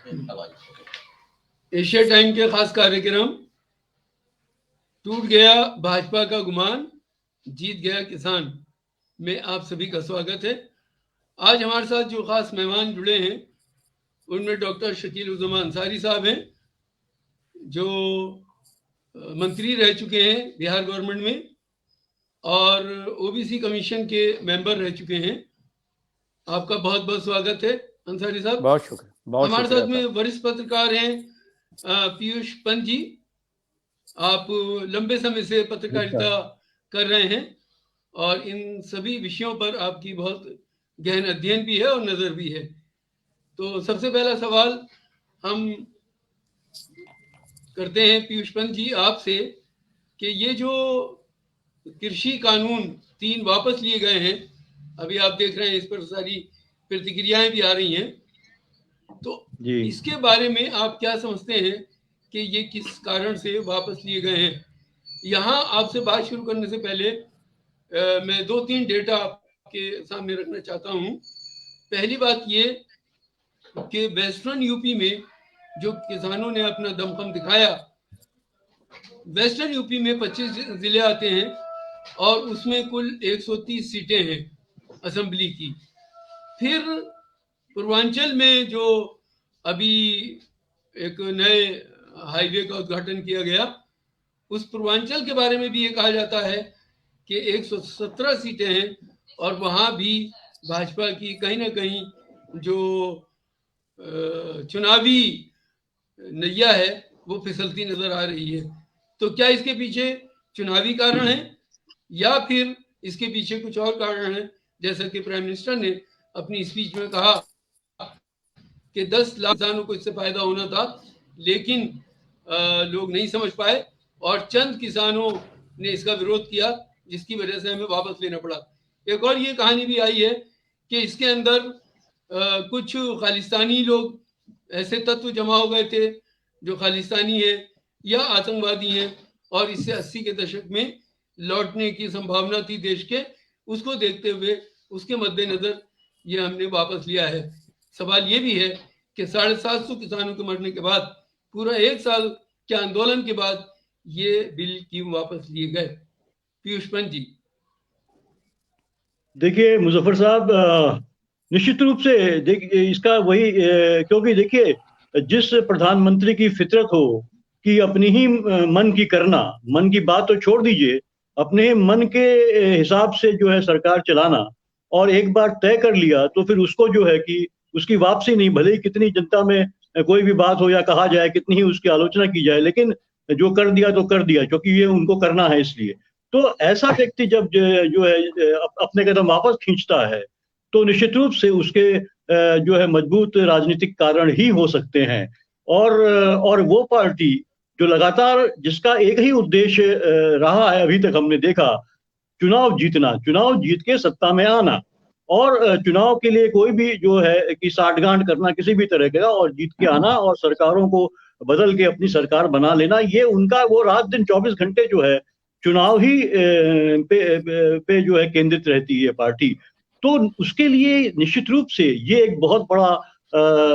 Asia time के खास कार्यक्रम टूट गया भाजपा का गुमान, जीत गया किसान में आप सभी का स्वागत है। आज हमारे साथ जो खास मेहमान जुड़े हैं उनमें डॉक्टर शकील उज़्ज़मा अंसारी साहब हैं, जो मंत्री रह चुके हैं बिहार गवर्नमेंट में और ओबीसी कमीशन के मेंबर रह चुके हैं। आपका बहुत बहुत स्वागत है अंसारी साहब। बहुत शुक्रिया। हमारे साथ में वरिष्ठ पत्रकार हैं पीयूष पंत जी। आप लंबे समय से पत्रकारिता कर रहे हैं और इन सभी विषयों पर आपकी बहुत गहन अध्ययन भी है और नजर भी है। तो सबसे पहला सवाल हम करते हैं पीयूष पंत जी आपसे कि ये जो कृषि कानून 3 वापस लिए गए हैं, अभी आप देख रहे हैं इस पर सारी प्रतिक्रियाएं भी आ रही हैं, तो इसके बारे में आप क्या समझते हैं कि ये किस कारण से वापस लिए गए हैं? यहाँ आपसे बात शुरू करने से पहले मैं 2-3 डेटा आपके सामने रखना चाहता हूँ। पहली बात ये कि वेस्टर्न यूपी में जो किसानों ने अपना दमखम दिखाया, वेस्टर्न यूपी में 25 जिले आते हैं और उसमें कुल 130 सीटें हैं असेंबली की। फिर पूर्वांचल में जो अभी एक नए हाईवे का उद्घाटन किया गया, उस पूर्वांचल के बारे में भी ये कहा जाता है कि 117 सीटें हैं और वहाँ भी भाजपा की कहीं ना कहीं जो चुनावी नैया है वो फिसलती नजर आ रही है। तो क्या इसके पीछे चुनावी कारण है या फिर इसके पीछे कुछ और कारण है? जैसा कि प्राइम मिनिस्टर ने अपनी स्पीच में कहा कि 10 लाख किसानों को इससे फायदा होना था, लेकिन लोग नहीं समझ पाए और चंद किसानों ने इसका विरोध किया, जिसकी वजह से हमें वापस लेना पड़ा। एक और ये कहानी भी आई है कि इसके अंदर कुछ खालिस्तानी लोग, ऐसे तत्व जमा हो गए थे जो खालिस्तानी है या आतंकवादी हैं और इससे 80 के दशक में लौटने की संभावना थी देश के, उसको देखते हुए उसके मद्देनजर ये हमने वापस लिया है। सवाल ये भी है कि 750 किसानों के मरने के बाद, पूरा 1 साल के आंदोलन के बाद ये बिल क्यों वापस लिए गए? पीयूष पंत जी। देखिए मुजफ्फर साहब, निश्चित रूप से देखिए इसका वही, क्योंकि देखिए जिस प्रधानमंत्री की फितरत हो कि अपनी ही मन की करना, मन की बात तो छोड़ दीजिए, अपने मन के हिसाब से जो है सरकार चलाना, और एक बार तय कर लिया तो फिर उसको जो है कि उसकी वापसी नहीं, भले ही कितनी जनता में कोई भी बात हो या कहा जाए, कितनी ही उसकी आलोचना की जाए, लेकिन जो कर दिया तो कर दिया, क्योंकि ये उनको करना है इसलिए। तो ऐसा व्यक्ति जब जो है अपने कदम वापस खींचता है तो निश्चित रूप से उसके जो है मजबूत राजनीतिक कारण ही हो सकते हैं। और वो पार्टी जो लगातार, जिसका एक ही उद्देश्य रहा है अभी तक हमने देखा, चुनाव जीतना, चुनाव जीत के सत्ता में आना, और चुनाव के लिए कोई भी जो है कि साठगांठ करना किसी भी तरह का, और जीत के आना और सरकारों को बदल के अपनी सरकार बना लेना, ये उनका वो रात दिन 24 घंटे जो है चुनाव ही पे जो है केंद्रित रहती है पार्टी। तो उसके लिए निश्चित रूप से ये एक बहुत बड़ा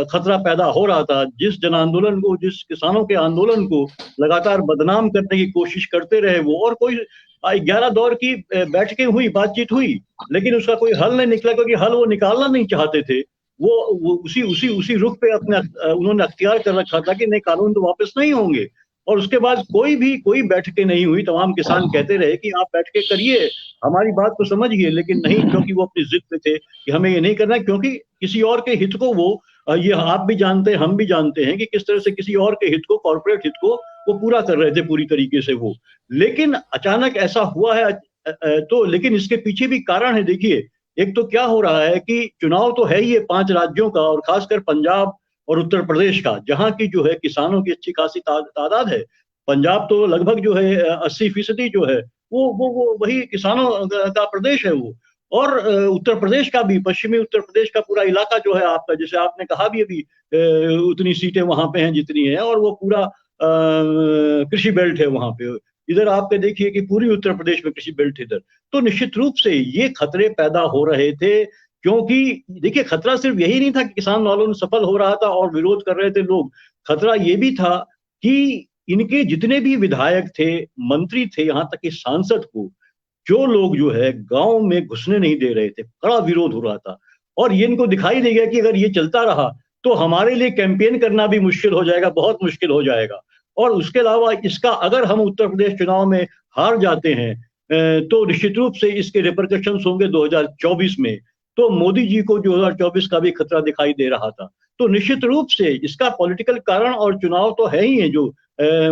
खतरा पैदा हो रहा था। जिस जन आंदोलन को, जिस किसानों के आंदोलन को लगातार बदनाम करने की कोशिश करते रहे वो, और कोई 11 दौर की बैठकें हुई, बातचीत हुई, लेकिन उसका कोई हल नहीं निकला, क्योंकि हल वो निकालना नहीं चाहते थे। वो उसी रुख पे अपने उन्होंने अख्तियार कर रखा था कि नहीं, कानून तो वापस नहीं होंगे। और उसके बाद कोई बैठकें नहीं हुई। तमाम किसान कहते रहे कि आप बैठकें करिए, हमारी बात को समझिए, लेकिन नहीं, क्योंकि वो अपनी जिद पे थे कि हमें ये नहीं करना, क्योंकि किसी और के हित को वो, ये आप भी जानते हैं, हम भी जानते हैं कि किस तरह से किसी और के हित को, कॉर्पोरेट हित को वो पूरा कर रहे थे पूरी तरीके से वो। लेकिन अचानक ऐसा हुआ है, तो लेकिन इसके पीछे भी कारण है। देखिए, एक तो क्या हो रहा है कि चुनाव तो है ही है 5 राज्यों का, और खासकर पंजाब और उत्तर प्रदेश का, जहां की जो है किसानों की अच्छी खासी तादाद है। पंजाब तो लगभग जो है 80% जो है वो वही किसानों का प्रदेश है वो। और उत्तर प्रदेश का भी, पश्चिमी उत्तर प्रदेश का पूरा इलाका जो है आपका, जैसे आपने कहा भी अभी, उतनी सीटें वहां पे हैं जितनी हैं, और वो पूरा कृषि बेल्ट है वहां पे। इधर आपके देखिए कि पूरी उत्तर प्रदेश में कृषि बेल्ट, इधर तो निश्चित रूप से ये खतरे पैदा हो रहे थे क्योंकि देखिए खतरा सिर्फ यही नहीं था कि किसान आंदोलन सफल हो रहा था और विरोध कर रहे थे लोग, खतरा ये भी था कि इनके जितने भी विधायक थे, मंत्री थे, यहाँ तक कि सांसद को, जो लोग जो है गांव में घुसने नहीं दे रहे थे, बड़ा विरोध हो रहा था। और ये इनको दिखाई दे गया कि अगर ये चलता रहा तो हमारे लिए कैंपेन करना भी मुश्किल हो जाएगा, बहुत मुश्किल हो जाएगा। और उसके अलावा इसका अगर हम उत्तर प्रदेश चुनाव में हार जाते हैं तो निश्चित रूप से इसके रिपरकशंस होंगे 2024 में। तो मोदी जी को 2024 का भी खतरा दिखाई दे रहा था। तो निश्चित रूप से इसका पॉलिटिकल कारण और चुनाव तो है ही है, जो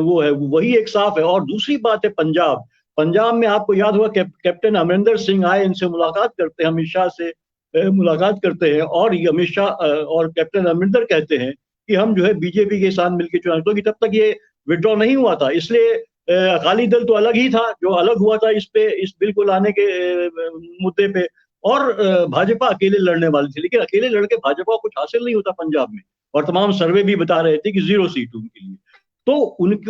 वो है वही एक साफ है। और दूसरी बात है पंजाब। पंजाब में आपको याद होगा कैप्टन अमरिंदर सिंह आए, इनसे मुलाकात करते हैं, अमित शाह से मुलाकात करते हैं, और ये अमित शाह और कैप्टन अमरिंदर कहते हैं कि हम जो है बीजेपी के साथ मिलकर चुनाव, क्योंकि तब तक ये विड्रॉ नहीं हुआ था, इसलिए अकाली दल तो अलग ही था जो अलग हुआ था इस बिल को लाने के मुद्दे पे। और भाजपा अकेले लड़ने वाली थी, लेकिन अकेले लड़के भाजपा को कुछ हासिल नहीं होता पंजाब में, और तमाम सर्वे भी बता रहे थे कि 0 सीट उनके लिए। तो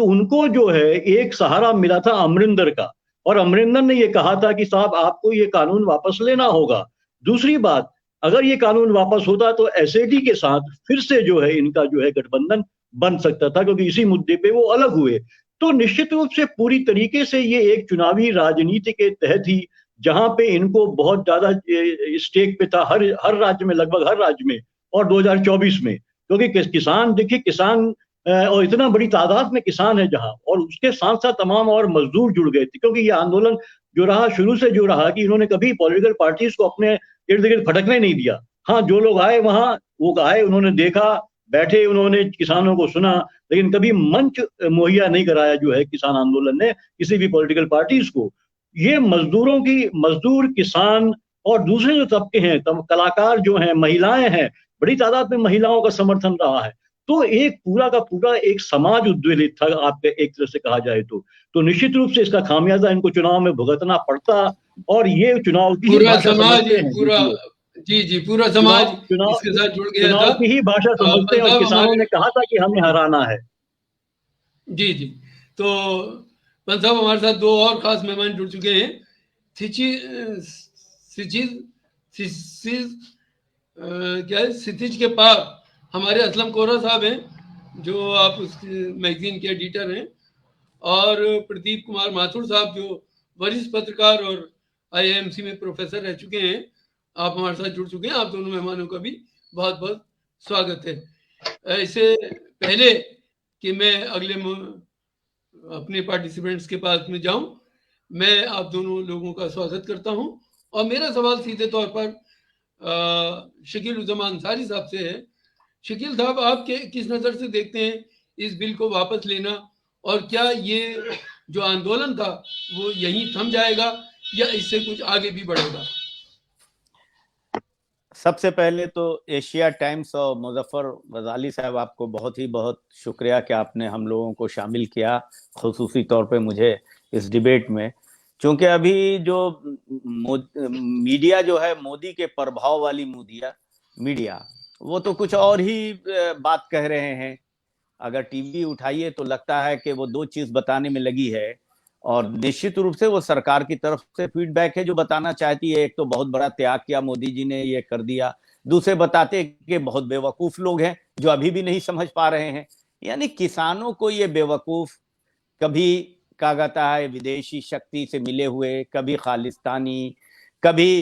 उनको जो है एक सहारा मिला था अमरिंदर का, और अमरिंदर ने ये कहा था कि साहब आपको ये कानून वापस लेना होगा। दूसरी बात, अगर ये कानून वापस होता तो एसएडी के साथ फिर से जो है इनका जो है गठबंधन बन सकता था, क्योंकि इसी मुद्दे पे वो अलग हुए। तो निश्चित रूप से पूरी तरीके से ये एक चुनावी राजनीति के तहत ही, जहां पे इनको बहुत ज्यादा स्टेक पे था हर हर राज्य में, लगभग हर राज्य में, और 2024 में, क्योंकि किसान देखिए, किसान और इतना बड़ी तादाद में किसान है जहां, और उसके साथ साथ तमाम और मजदूर जुड़ गए थे, क्योंकि ये आंदोलन जो रहा शुरू से जो रहा कि इन्होंने कभी पॉलिटिकल पार्टीज को अपने इर्द गिर्द भटकने नहीं दिया। हाँ, जो लोग आए वहां वो आए, उन्होंने देखा, बैठे, उन्होंने किसानों को सुना, लेकिन कभी मंच मुहैया नहीं कराया जो है किसान आंदोलन ने किसी भी पॉलिटिकल पार्टीज को। ये मजदूर, किसान और दूसरे जो तबके हैं, कलाकार जो हैं, महिलाएं हैं, बड़ी तादाद में महिलाओं का समर्थन रहा है। तो एक पूरा का पूरा एक समाज उद्वेलित था, आपके एक तरह से कहा जाए तो निश्चित रूप से इसका खामियाजा इनको चुनाव में भुगतना पड़ता। और ये चुनाव की ही पूरा भाषा समाज, समझते हैं, पूरा, देखिए जी पूरा समाज चुनाव इसके साथ जुड़ गया चुनाव था। की ही भाषा समझते हैं, और पंजाब किसानों हमारे, ने कहा था कि हमें हराना है। जी जी। तो पंजाब हमारे साथ दो और खास मेहमान जुड़ चुके हैं। सिचिज सिचिज क्या है, सितिज के पार हमारे असलम कोरा साहब हैं, जो आप उस मैगजीन के एडिटर हैं, और प्रदीप कुमार माथुर साहब जो वरिष्ठ पत्रकार और आईआईएमसी में प्रोफेसर रह चुके हैं, आप हमारे साथ जुड़ चुके हैं। आप दोनों मेहमानों का भी बहुत बहुत स्वागत है। इससे पहले कि मैं अगले अपने पार्टिसिपेंट्स के पास में जाऊं, मैं आप दोनों लोगों का स्वागत करता हूं। और मेरा सवाल सीधे तौर पर शकील उज़्ज़मान अंसारी साहब से है। शकील साहब, आप किस नज़र से देखते हैं इस बिल को वापस लेना, और क्या ये जो आंदोलन था वो यहीं थम जाएगा या इससे कुछ आगे भी बढ़ेगा? सबसे पहले तो एशिया टाइम्स और मुजफ्फर गजाली साहब, आपको बहुत शुक्रिया कि आपने हम लोगों को शामिल किया, खुसूसी तौर पे मुझे इस डिबेट में। क्योंकि अभी जो मीडिया जो है, मोदी के प्रभाव वाली मीडिया, वो तो कुछ और ही बात कह रहे हैं। अगर टीवी उठाइए तो लगता है कि वो दो चीज बताने में लगी है, और निश्चित रूप से वो सरकार की तरफ से फीडबैक है जो बताना चाहती है। एक तो बहुत बड़ा त्याग किया मोदी जी ने, ये कर दिया। दूसरे बताते कि बहुत बेवकूफ लोग हैं जो अभी भी नहीं समझ पा रहे हैं। यानी किसानों को ये बेवकूफ, कभी कहा जाता है विदेशी शक्ति से मिले हुए, कभी खालिस्तानी, कभी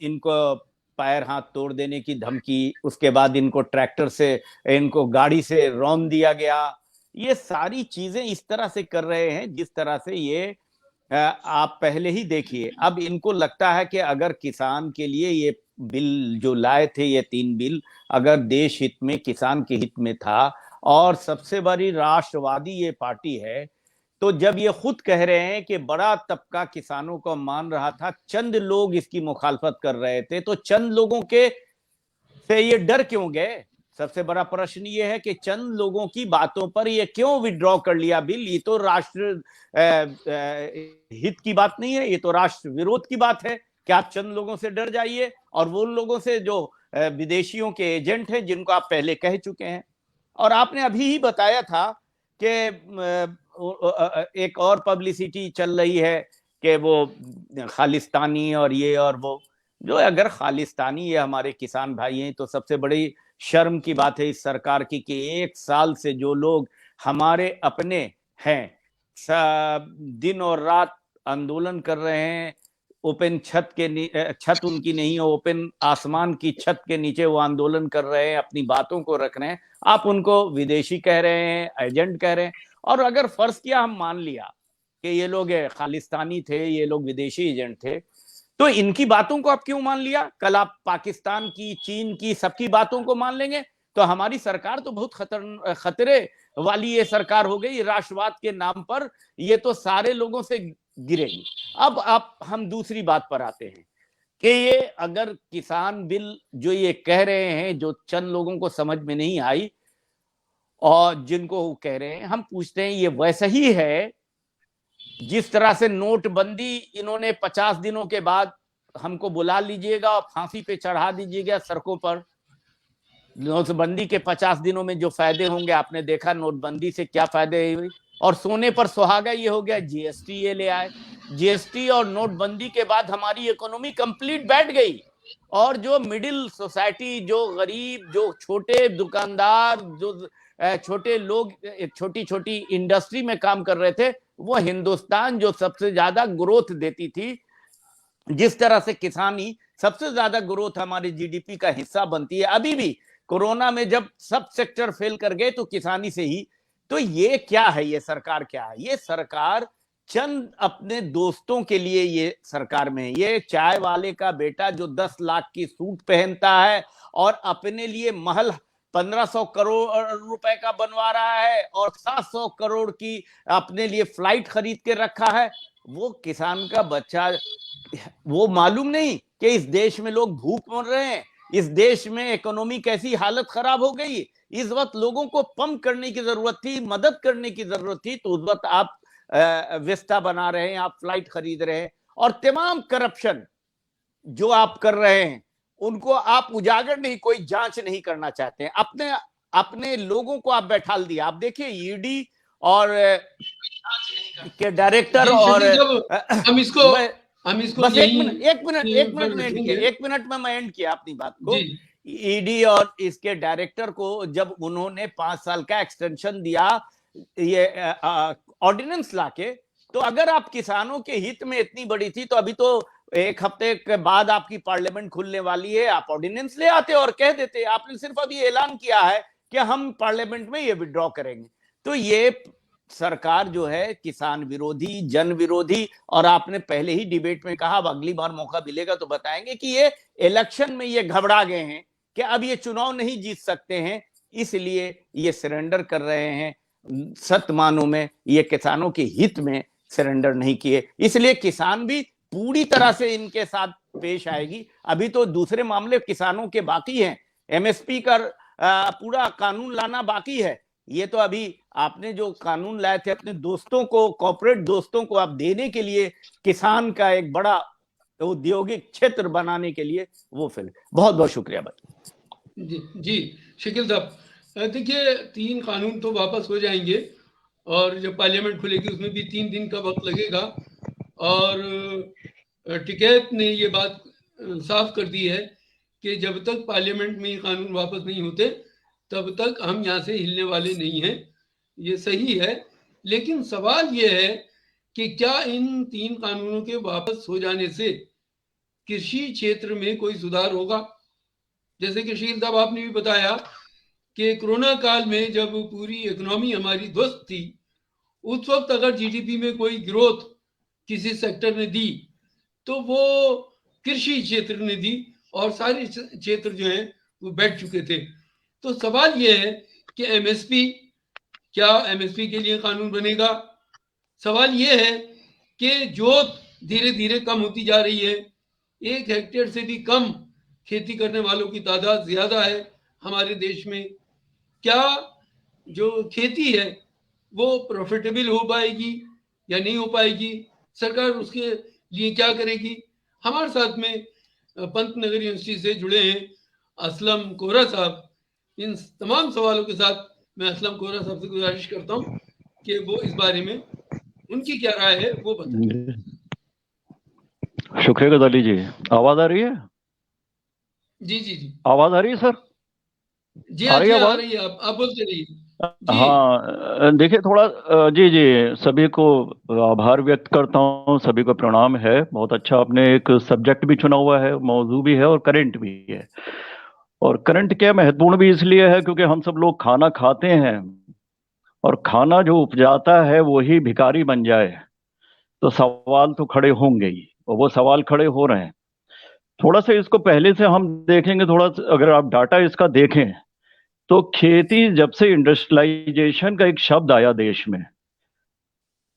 इनको पैर हाथ तोड़ देने की धमकी, उसके बाद इनको ट्रैक्टर से, इनको गाड़ी से रौंद दिया गया। ये सारी चीजें इस तरह से कर रहे हैं जिस तरह से ये आप पहले ही देखिए। अब इनको लगता है कि अगर किसान के लिए ये बिल जो लाए थे, ये 3 बिल, अगर देश हित में, किसान के हित में था, और सबसे बड़ी राष्ट्रवादी ये पार्टी है, तो जब ये खुद कह रहे हैं कि बड़ा तबका किसानों को मान रहा था, चंद लोग इसकी मुखालफत कर रहे थे, तो चंद लोगों के से ये डर क्यों गए? सबसे बड़ा प्रश्न ये है कि चंद लोगों की बातों पर ये क्यों विड्रॉ कर लिया बिल? ये तो राष्ट्र हित की बात नहीं है, ये तो राष्ट्र विरोध की बात है कि आप चंद लोगों से डर जाइए, और वो लोगों से जो विदेशियों के एजेंट हैं, जिनको आप पहले कह चुके हैं। और आपने अभी ही बताया था कि एक और पब्लिसिटी चल रही है कि वो खालिस्तानी और ये और वो। जो अगर खालिस्तानी ये हमारे किसान भाई हैं तो सबसे बड़ी शर्म की बात है इस सरकार की कि 1 साल से जो लोग हमारे अपने हैं सब दिन और रात आंदोलन कर रहे हैं, ओपन छत उनकी नहीं है, ओपन आसमान की छत के नीचे वो आंदोलन कर रहे हैं, अपनी बातों को रख रहे हैं, आप उनको विदेशी कह रहे हैं, एजेंट कह रहे हैं। और अगर फर्ज किया हम मान लिया कि ये लोग खालिस्तानी थे, ये लोग विदेशी एजेंट थे, तो इनकी बातों को आप क्यों मान लिया? कल आप पाकिस्तान की, चीन की, सबकी बातों को मान लेंगे तो हमारी सरकार तो बहुत खतरे वाली ये सरकार हो गई। राष्ट्रवाद के नाम पर ये तो सारे लोगों से गिरेगी। अब आप हम दूसरी बात पर आते हैं कि ये अगर किसान बिल जो ये कह रहे हैं, जो चंद लोगों को समझ में नहीं आई और जिनको वो कह रहे हैं, हम पूछते हैं ये वैसा ही है जिस तरह से नोटबंदी इन्होंने 50 दिनों के बाद हमको बुला लीजिएगा और फांसी पे चढ़ा दीजिएगा सड़कों पर। नोटबंदी के 50 दिनों में जो फायदे होंगे आपने देखा, नोटबंदी से क्या फायदे हुए। और सोने पर सुहागा ये हो गया, जीएसटी ये ले आए। जीएसटी और नोटबंदी के बाद हमारी इकोनॉमी कंप्लीट बैठ गई और जो मिडिल सोसाइटी, जो गरीब, जो छोटे दुकानदार, जो छोटे लोग छोटी छोटी इंडस्ट्री में काम कर रहे थे, वो हिंदुस्तान जो सबसे ज्यादा ग्रोथ देती थी, जिस तरह से किसानी सबसे ज्यादा ग्रोथ हमारे जीडीपी का हिस्सा बनती है, अभी भी कोरोना में जब सब सेक्टर फेल कर गए तो किसानी से ही। तो ये क्या है, ये सरकार क्या है? ये सरकार चंद अपने दोस्तों के लिए ये सरकार में है। ये चाय वाले का बेटा जो 10 लाख की सूट पहनता है और अपने लिए महल 1500 करोड़ रुपए का बनवा रहा है और 700 करोड़ की अपने लिए फ्लाइट खरीद के रखा है, वो किसान का बच्चा, वो मालूम नहीं कि इस देश में लोग भूख मर रहे हैं, इस देश में इकोनॉमी कैसी हालत खराब हो गई। इस वक्त लोगों को पंप करने की जरूरत थी, मदद करने की जरूरत थी, तो उस वक्त आप विस्ता बना रहे हैं, आप फ्लाइट खरीद रहे हैं और तमाम करप्शन जो आप कर रहे हैं उनको आप उजागर नहीं, कोई जांच नहीं करना चाहते हैं। अपने अपने लोगों को आप बैठाल दिया। आप देखिए ईडी और के डायरेक्टर और हम इसको बस एक मिनट में मैं एंड किया अपनी बात को। ईडी और इसके डायरेक्टर को जब उन्होंने 5 साल का एक्सटेंशन दिया ये ऑर्डिनेंस लाके, तो अगर आप किसानों के हित में इतनी बड़ी थी तो अभी तो 1 हफ्ते के बाद आपकी पार्लियामेंट खुलने वाली है, आप ऑर्डिनेंस ले आते और कह देते। आपने सिर्फ अभी ऐलान किया है कि हम पार्लियामेंट में ये विड्रॉ करेंगे। तो ये सरकार जो है किसान विरोधी, जन विरोधी, और आपने पहले ही डिबेट में कहा, अब अगली बार मौका मिलेगा तो बताएंगे कि ये इलेक्शन में ये घबरा गए हैं कि अब ये चुनाव नहीं जीत सकते हैं, इसलिए ये सरेंडर कर रहे हैं। सत्य मानों में ये किसानों के हित में सरेंडर नहीं किए, इसलिए किसान भी पूरी तरह से इनके साथ पेश आएगी। अभी तो दूसरे मामले किसानों के बाकी हैं, एमएसपी का पूरा कानून लाना बाकी है। ये तो अभी आपने जो कानून लाए थे अपने दोस्तों को, कॉर्पोरेट दोस्तों को आप देने के लिए, किसान का एक बड़ा औद्योगिक क्षेत्र बनाने के लिए, वो फिर बहुत बहुत शुक्रिया भाई। जी शकील साहब, देखिए 3 कानून तो वापस हो जाएंगे और जब पार्लियामेंट खुलेगी उसमें भी 3 दिन का वक्त लगेगा। और टिकैत ने ये बात साफ कर दी है कि जब तक पार्लियामेंट में ये कानून वापस नहीं होते तब तक हम यहाँ से हिलने वाले नहीं हैं। ये सही है, लेकिन सवाल ये है कि क्या इन 3 कानूनों के वापस हो जाने से कृषि क्षेत्र में कोई सुधार होगा? जैसे कि शकील साहब आपने भी बताया कि कोरोना काल में जब पूरी इकोनॉमी हमारी ध्वस्त थी, उस वक्त अगर जीडीपी में कोई ग्रोथ किसी सेक्टर ने दी तो वो कृषि क्षेत्र ने दी और सारे क्षेत्र जो हैं वो बैठ चुके थे। तो सवाल ये है कि एमएसपी, क्या एमएसपी के लिए कानून बनेगा? सवाल ये है कि जोत धीरे धीरे कम होती जा रही है, 1 हेक्टेयर से भी कम खेती करने वालों की तादाद ज्यादा है हमारे देश में। क्या जो खेती है वो प्रॉफिटेबल हो पाएगी या नहीं हो पाएगी? सरकार उसके लिए क्या करेगी? हमारे साथ में पंतनगर यूनिवर्सिटी से जुड़े हैं असलम कोहरा साहब। इन तमाम सवालों के साथ मैं असलम कोहरा साहब से गुजारिश करता हूं कि वो इस बारे में उनकी क्या राय है वो बताएं। शुक्रिया गजाली जी, आवाज आ रही है? जी जी जी आवाज आ रही है सर? जी आ हाँ रही जी है हाँ, आ आवाज? रही है, आप बोलते रहिए जी। हाँ, देखिए थोड़ा जी जी, सभी को आभार व्यक्त करता हूँ, सभी को प्रणाम है। बहुत अच्छा आपने एक सब्जेक्ट भी चुना हुआ है, मौजू भी है और करंट भी है। और करंट क्या महत्वपूर्ण भी इसलिए है क्योंकि हम सब लोग खाना खाते हैं, और खाना जो उपजाता है वही भिखारी बन जाए तो सवाल तो खड़े होंगे ही, और वो सवाल खड़े हो रहे हैं। थोड़ा सा इसको पहले से हम देखेंगे, थोड़ा अगर आप डाटा इसका देखें तो खेती जब से इंडस्ट्रियलाइजेशन का एक शब्द आया देश में,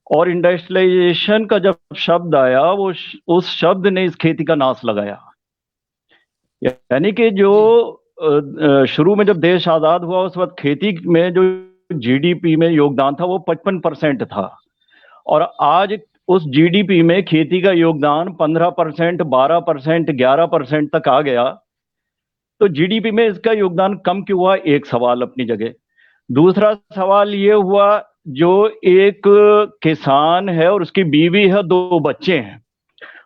और इंडस्ट्रियलाइजेशन का जब शब्द आया उस शब्द ने इस खेती का नाश लगाया। यानी कि जो जी शुरू में जब देश आजाद हुआ उस वक्त खेती में जो जीडीपी में योगदान था वो 55% था, और आज उस जीडीपी में खेती का योगदान 15%, 12%, 11% तक आ गया। तो जीडीपी में इसका योगदान कम क्यों हुआ? एक सवाल अपनी जगह। दूसरा सवाल ये हुआ, जो एक किसान है और उसकी बीवी है, 2 बच्चे हैं,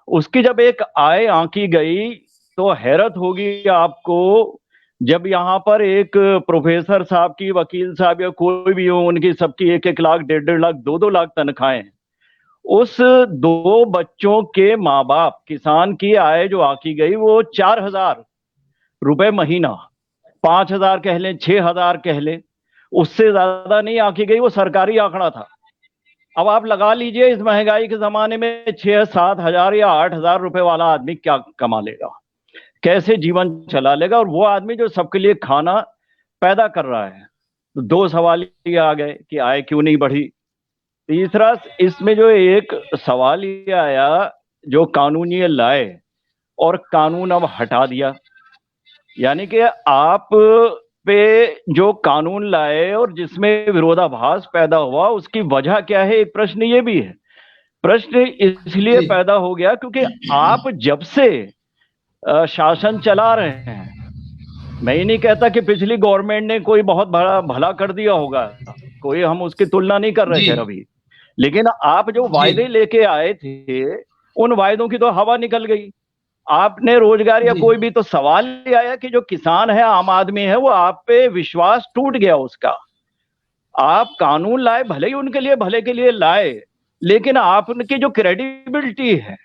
उसकी जब एक आय आंकी गई तो हैरत होगी आपको, जब यहाँ पर एक प्रोफेसर साहब की, वकील साहब या कोई भी हो, उनकी सबकी 1-1 लाख, 1.5-1.5 लाख, 2-2 लाख तनख्वाहें, उस 2 बच्चों के माँ बाप, किसान की आय जो आकी गई वो 4,000 रुपए महीना, 5,000 कह लें, 6,000 कह लें, उससे ज्यादा नहीं आकी गई। वो सरकारी आंकड़ा था। अब आप लगा लीजिए इस महंगाई के जमाने में 6-7 हजार या 8,000 रुपए वाला आदमी क्या कमा लेगा, कैसे जीवन चला लेगा, और वो आदमी जो सबके लिए खाना पैदा कर रहा है। तो 2 सवाल ये आ गए कि आय क्यों नहीं बढ़ी। तीसरा, इसमें जो एक सवाल ये आया, जो कानून ये लाए और कानून अब हटा दिया, यानी कि आप पे जो कानून लाए और जिसमें विरोधाभास पैदा हुआ, उसकी वजह क्या है? एक प्रश्न ये भी है। प्रश्न इसलिए जी पैदा हो गया क्योंकि आप जब से शासन चला रहे हैं, मैं ये नहीं कहता कि पिछली गवर्नमेंट ने कोई बहुत बड़ा भला कर दिया होगा, कोई हम उसकी तुलना नहीं कर रहे जी खैर अभी, लेकिन आप जो जी वायदे लेके आए थे उन वायदों की तो हवा निकल गई। आपने रोजगार या जी कोई भी, तो सवाल ये आया कि जो किसान है, आम आदमी है, वो आप पे विश्वास टूट गया उसका। आप कानून लाए, भले ही उनके लिए भले के लिए लाए, लेकिन आप उनकी जो क्रेडिबिलिटी है,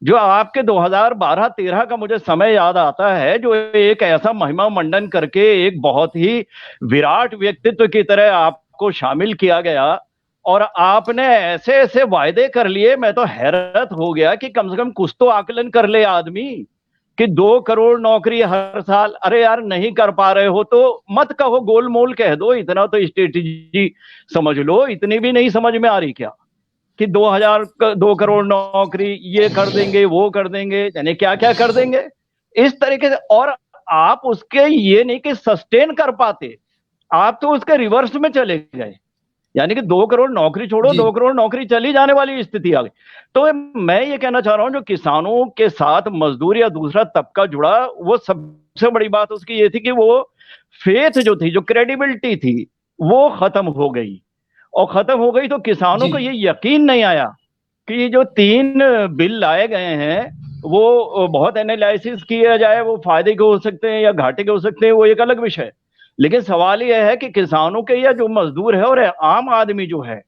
जो आपके 2012-13 का मुझे समय याद आता है, जो एक ऐसा महिमा मंडन करके एक बहुत ही विराट व्यक्तित्व की तरह आपको शामिल किया गया, और आपने ऐसे ऐसे वायदे कर लिए, मैं तो हैरत हो गया कि कम से कम कुछ तो आकलन कर ले आदमी, कि 2 करोड़ नौकरी हर साल। अरे यार, नहीं कर पा रहे हो तो मत कहो, गोलमोल कह दो, इतना तो स्ट्रेटेजी समझ लो। इतनी भी नहीं समझ में आ रही क्या कि 2 करोड़ नौकरी ये कर देंगे, वो कर देंगे, यानी क्या क्या कर देंगे इस तरीके से। और आप उसके ये नहीं कि सस्टेन कर पाते, आप तो उसके रिवर्स में चले गए, यानी कि 2 करोड़ नौकरी छोड़ो, जी 2 करोड़ नौकरी चली जाने वाली स्थिति आ गई। तो मैं ये कहना चाह रहा हूं, जो किसानों के साथ मजदूर या दूसरा तबका जुड़ा, वो सबसे बड़ी बात उसकी ये थी कि वो फेथ जो थी, जो क्रेडिबिलिटी थी, वो खत्म हो गई। और खत्म हो गई तो किसानों जी को ये यकीन नहीं आया कि ये जो 3 बिल लाए गए हैं, वो बहुत एनालिसिस किया जाए, वो फायदे के हो सकते हैं या घाटे के हो सकते हैं, वो एक अलग विषय है। लेकिन सवाल यह है कि किसानों के या जो मजदूर है और आम आदमी जो है,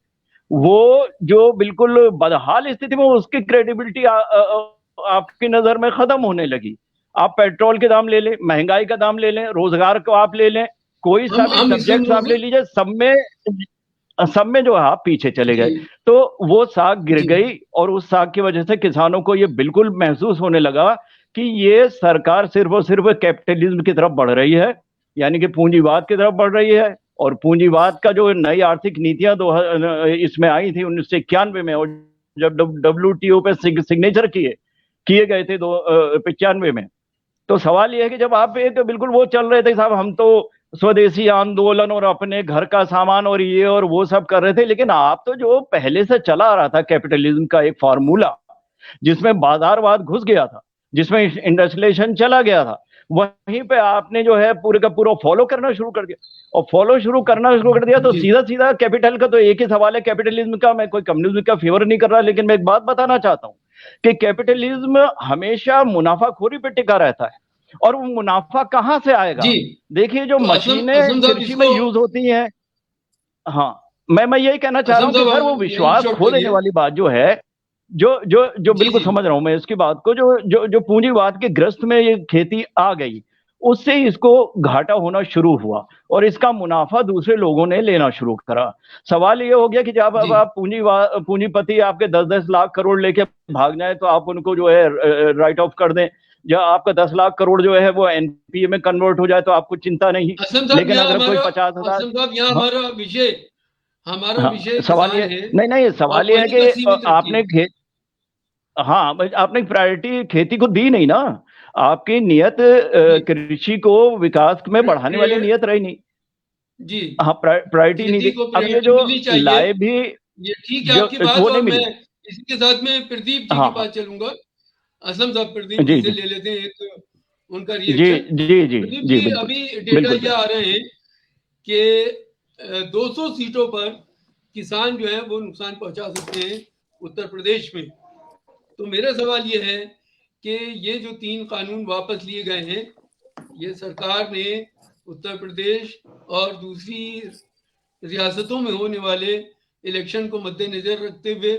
वो जो बिल्कुल बदहाल स्थिति में, उसकी क्रेडिबिलिटी आपकी नजर में खत्म होने लगी। आप पेट्रोल के दाम ले लें, महंगाई का दाम ले लें, रोजगार को आप ले लें, कोई सा भी हम इसे सब्जेक्ट आप ले लीजिए, सब में जो है आप पीछे चले जी गए। तो वो साख गिर जी गई, और उस साख की वजह से किसानों को ये बिल्कुल महसूस होने लगा कि ये सरकार सिर्फ और सिर्फ कैपिटलिज्म की तरफ बढ़ रही है, यानी कि पूंजीवाद की तरफ बढ़ रही है। और पूंजीवाद का जो नई आर्थिक नीतियां इसमें आई थी 1991 में, और जब WTO पे सिग्नेचर किए किए गए थे 95 में, तो सवाल यह है कि जब आप एक बिल्कुल वो चल रहे थे साहब, हम तो स्वदेशी आंदोलन और अपने घर का सामान और ये और वो सब कर रहे थे, लेकिन आप तो जो पहले से चला आ रहा था कैपिटलिज्म का एक फार्मूला, जिसमें बाजारवाद घुस गया था, जिसमें इंडस्ट्रियलाइजेशन चला गया था, वहीं पे आपने जो है पूरे का पूरा फॉलो करना शुरू कर दिया। और फॉलो शुरू करना शुरू कर दिया तो जी सीधा सीधा कैपिटल का तो एक ही सवाल है कैपिटलिज्म का। मैं कोई कम्युनिज्म का फेवर नहीं कर रहा, लेकिन मैं एक बात बताना चाहता हूं कि कैपिटलिज्म हमेशा मुनाफाखोरी पे टिका रहता है। और वो मुनाफा कहां से आएगा? जी देखिए जो तो मशीनें असम साहब कृषि में इसको, यूज होती हैं, हाँ, मैं यही कहना चाह रहा असम हूं कि साहब सर वो आप यही विश्वास शॉर्ट खो देने करिए। वाली बात जो है, जो जी बिल्कुल जी समझ रहा हूं मैं इसकी बात को, जो पूंजीवाद के ग्रस्त में ये खेती आ गई, उससे इसको घाटा होना शुरू हुआ और इसका मुनाफा दूसरे लोगों ने लेना शुरू करा। सवाल ये हो गया कि जब जी अब आप पूंजीपति आपके 10-10 लाख करोड़ लेके भाग जाए तो आप उनको जो है राइट ऑफ कर दें, या आपका 10 लाख करोड़ जो है वो एनपीए में कन्वर्ट हो जाए तो आपको चिंता नहीं। असम साहब लेकिन यहाँ अगर कोई हमारा, 50,000, असम साहब यहाँ हाँ, हमारा हाँ, विषय सवाल किसान ये है, नहीं नहीं, आप सवाल ये है वहीं कि तक सीमित आपने रखिए। हाँ, आपने प्रायोरिटी खेती को दी नहीं ना। आपकी नियत जी कृषि को विकास में बढ़ाने वाली प्र- नियत रही नहीं। जी हाँ, प्रायोरिटी नहीं खेती दी। को अब ये प्रायोरिटी जो मिलनी चाहिए, लाए भी, ये ठीक है जो आपकी बात। वो नहीं और मैं मिली। इसी के साथ में प्रदीप जी के हाँ, हाँ, पास चलूंगा। असम साहब प्रदीप जी जी, से जी, ले लेते हैं एक उनका जी, रिएक्शन। जी, जी, प्रदीप जी, जी बिल्कुल, अभी डेटा बिल्कुल, ये आ बिल्कुल। रहे हैं कि 200 सीटों पर किसान जो है वो नुकसान पहुंचा सकते हैं उत्तर प्रदेश में। तो मेरा सवाल ये है कि ये जो 3 कानून वापस लिए गए हैं, ये सरकार ने उत्तर प्रदेश और दूसरी रियासतों में होने वाले इलेक्शन को मद्देनजर रखते हुए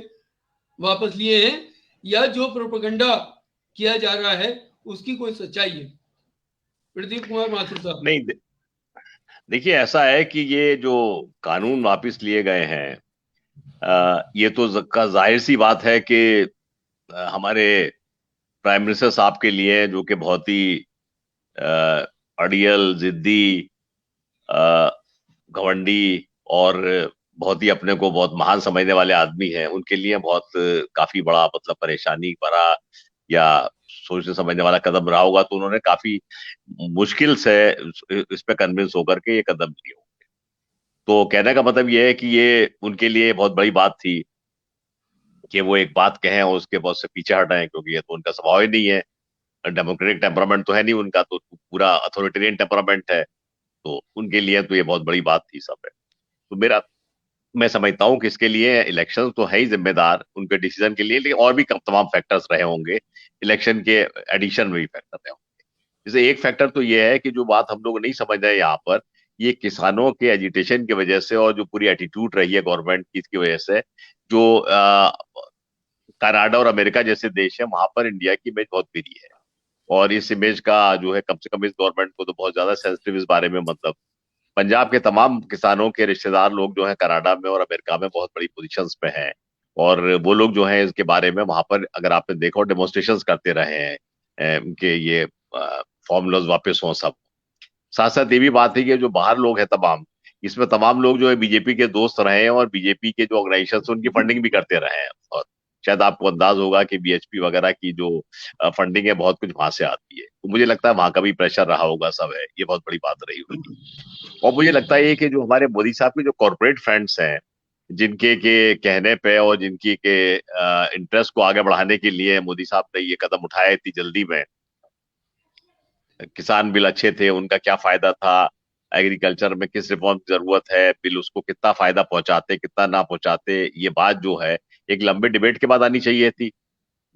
वापस लिए हैं, या जो प्रोपेगेंडा किया जा रहा है उसकी कोई सच्चाई है? प्रदीप कुमार माथुर साहब। नहीं, देखिए ऐसा है कि ये जो कानून वापस लिए गए हैं, ये तो का जाहिर सी बात है कि हमारे प्राइम मिनिस्टर साहब के लिए, जो कि बहुत ही अड़ियल, जिद्दी, अ, घमंडी और बहुत ही अपने को बहुत महान समझने वाले आदमी हैं, उनके लिए बहुत काफी बड़ा मतलब परेशानी भरा या सोचने समझने वाला कदम रहा होगा। तो उन्होंने काफी मुश्किल से इस पे कन्विंस होकर के ये कदम लिए। तो कहने का मतलब ये है कि ये उनके लिए बहुत बड़ी बात थी कि वो एक बात कहें और उसके बहुत से पीछे हटाएं, क्योंकि ये तो उनका स्वभाव ही नहीं है। डेमोक्रेटिक टेम्परामेंट तो है नहीं उनका, तो पूरा अथॉरिटेरियन टेम्परामेंट है। तो उनके लिए तो ये बहुत बड़ी बात थी सब है। तो मैं समझता हूँ कि इसके लिए इलेक्शन तो है ही जिम्मेदार उनके डिसीजन के लिए, लेकिन और भी तमाम फैक्टर्स रहे होंगे इलेक्शन के एडिशन में भी फैक्टर रहे होंगे। जैसे एक फैक्टर तो ये है कि जो बात हम लोग नहीं समझ रहे हैं यहाँ पर, ये किसानों के एजिटेशन की वजह से और जो पूरी एटीट्यूड रही है गवर्नमेंट की, इसकी वजह से जो कनाडा और अमेरिका जैसे देश है, वहां पर इंडिया की इमेज बहुत गिरी है। और इस इमेज का जो है, कम से कम इस गवर्नमेंट को तो बहुत ज्यादा सेंसिटिव इस बारे में, मतलब पंजाब के तमाम किसानों के रिश्तेदार लोग जो है कनाडा में और अमेरिका में बहुत बड़ी पोजीशंस पे हैं। और वो लोग जो है इसके बारे में वहां पर, अगर आपने देखा, डेमोन्स्ट्रेशन करते रहे हैं कि ये फॉर्मूलाज वापस हों सब। साथ साथ ये भी बात है कि जो बाहर लोग हैं तमाम, इसमें तमाम लोग जो है बीजेपी के दोस्त रहे हैं और बीजेपी के जो ऑर्गेनाइजेशन उनकी फंडिंग भी करते रहे हैं। और शायद आपको अंदाज होगा कि बीएचपी वगैरह की जो फंडिंग है, बहुत कुछ वहां से आती है। तो मुझे लगता है वहां का भी प्रेशर रहा होगा सब है, ये बहुत बड़ी बात रही होगी। और मुझे लगता है कि जो हमारे मोदी साहब के जो कॉर्पोरेट फ्रेंड्स हैं, जिनके के कहने पे और जिनकी के इंटरेस्ट को आगे बढ़ाने के लिए मोदी साहब ने ये कदम उठाया इतनी जल्दी में, किसान बिल अच्छे थे, उनका क्या फायदा था, एग्रीकल्चर में किस रिफॉर्म की जरूरत है, बिल उसको कितना फायदा पहुंचाते कितना ना पहुंचाते, ये बात जो है एक लंबे डिबेट के बाद आनी चाहिए थी।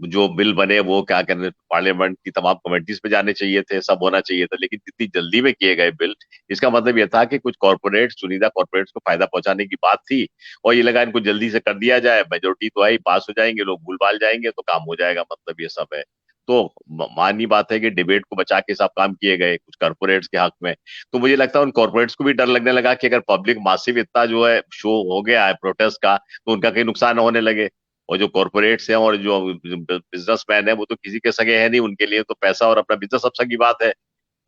जो बिल बने वो क्या कहते हैं, पार्लियामेंट की तमाम कमेटीज पे जाने चाहिए थे, सब होना चाहिए था। लेकिन जितनी जल्दी में किए गए बिल, इसका मतलब यह था कि कुछ कॉर्पोरेट, चुनिंदा कॉर्पोरेट्स को फायदा पहुंचाने की बात थी, और ये लगा इनको जल्दी से कर दिया जाए, मेजोरिटी तो आई, पास हो जाएंगे लोग, भूल भाल जाएंगे तो काम हो जाएगा, मतलब ये सब है। तो माननी बात है कि डिबेट को बचा के सब काम किए गए कुछ कॉर्पोरेट्स के हक में। तो मुझे लगता है उन कॉर्पोरेट्स को भी डर लगने लगा कि अगर पब्लिक मासिव इतना जो है शो हो गया है प्रोटेस्ट का, तो उनका कहीं नुकसान होने लगे। और जो कॉर्पोरेट्स हैं और जो बिजनेसमैन है, वो तो किसी के सगे है नहीं, उनके लिए तो पैसा और अपना बिजनेस सब सगी बात है।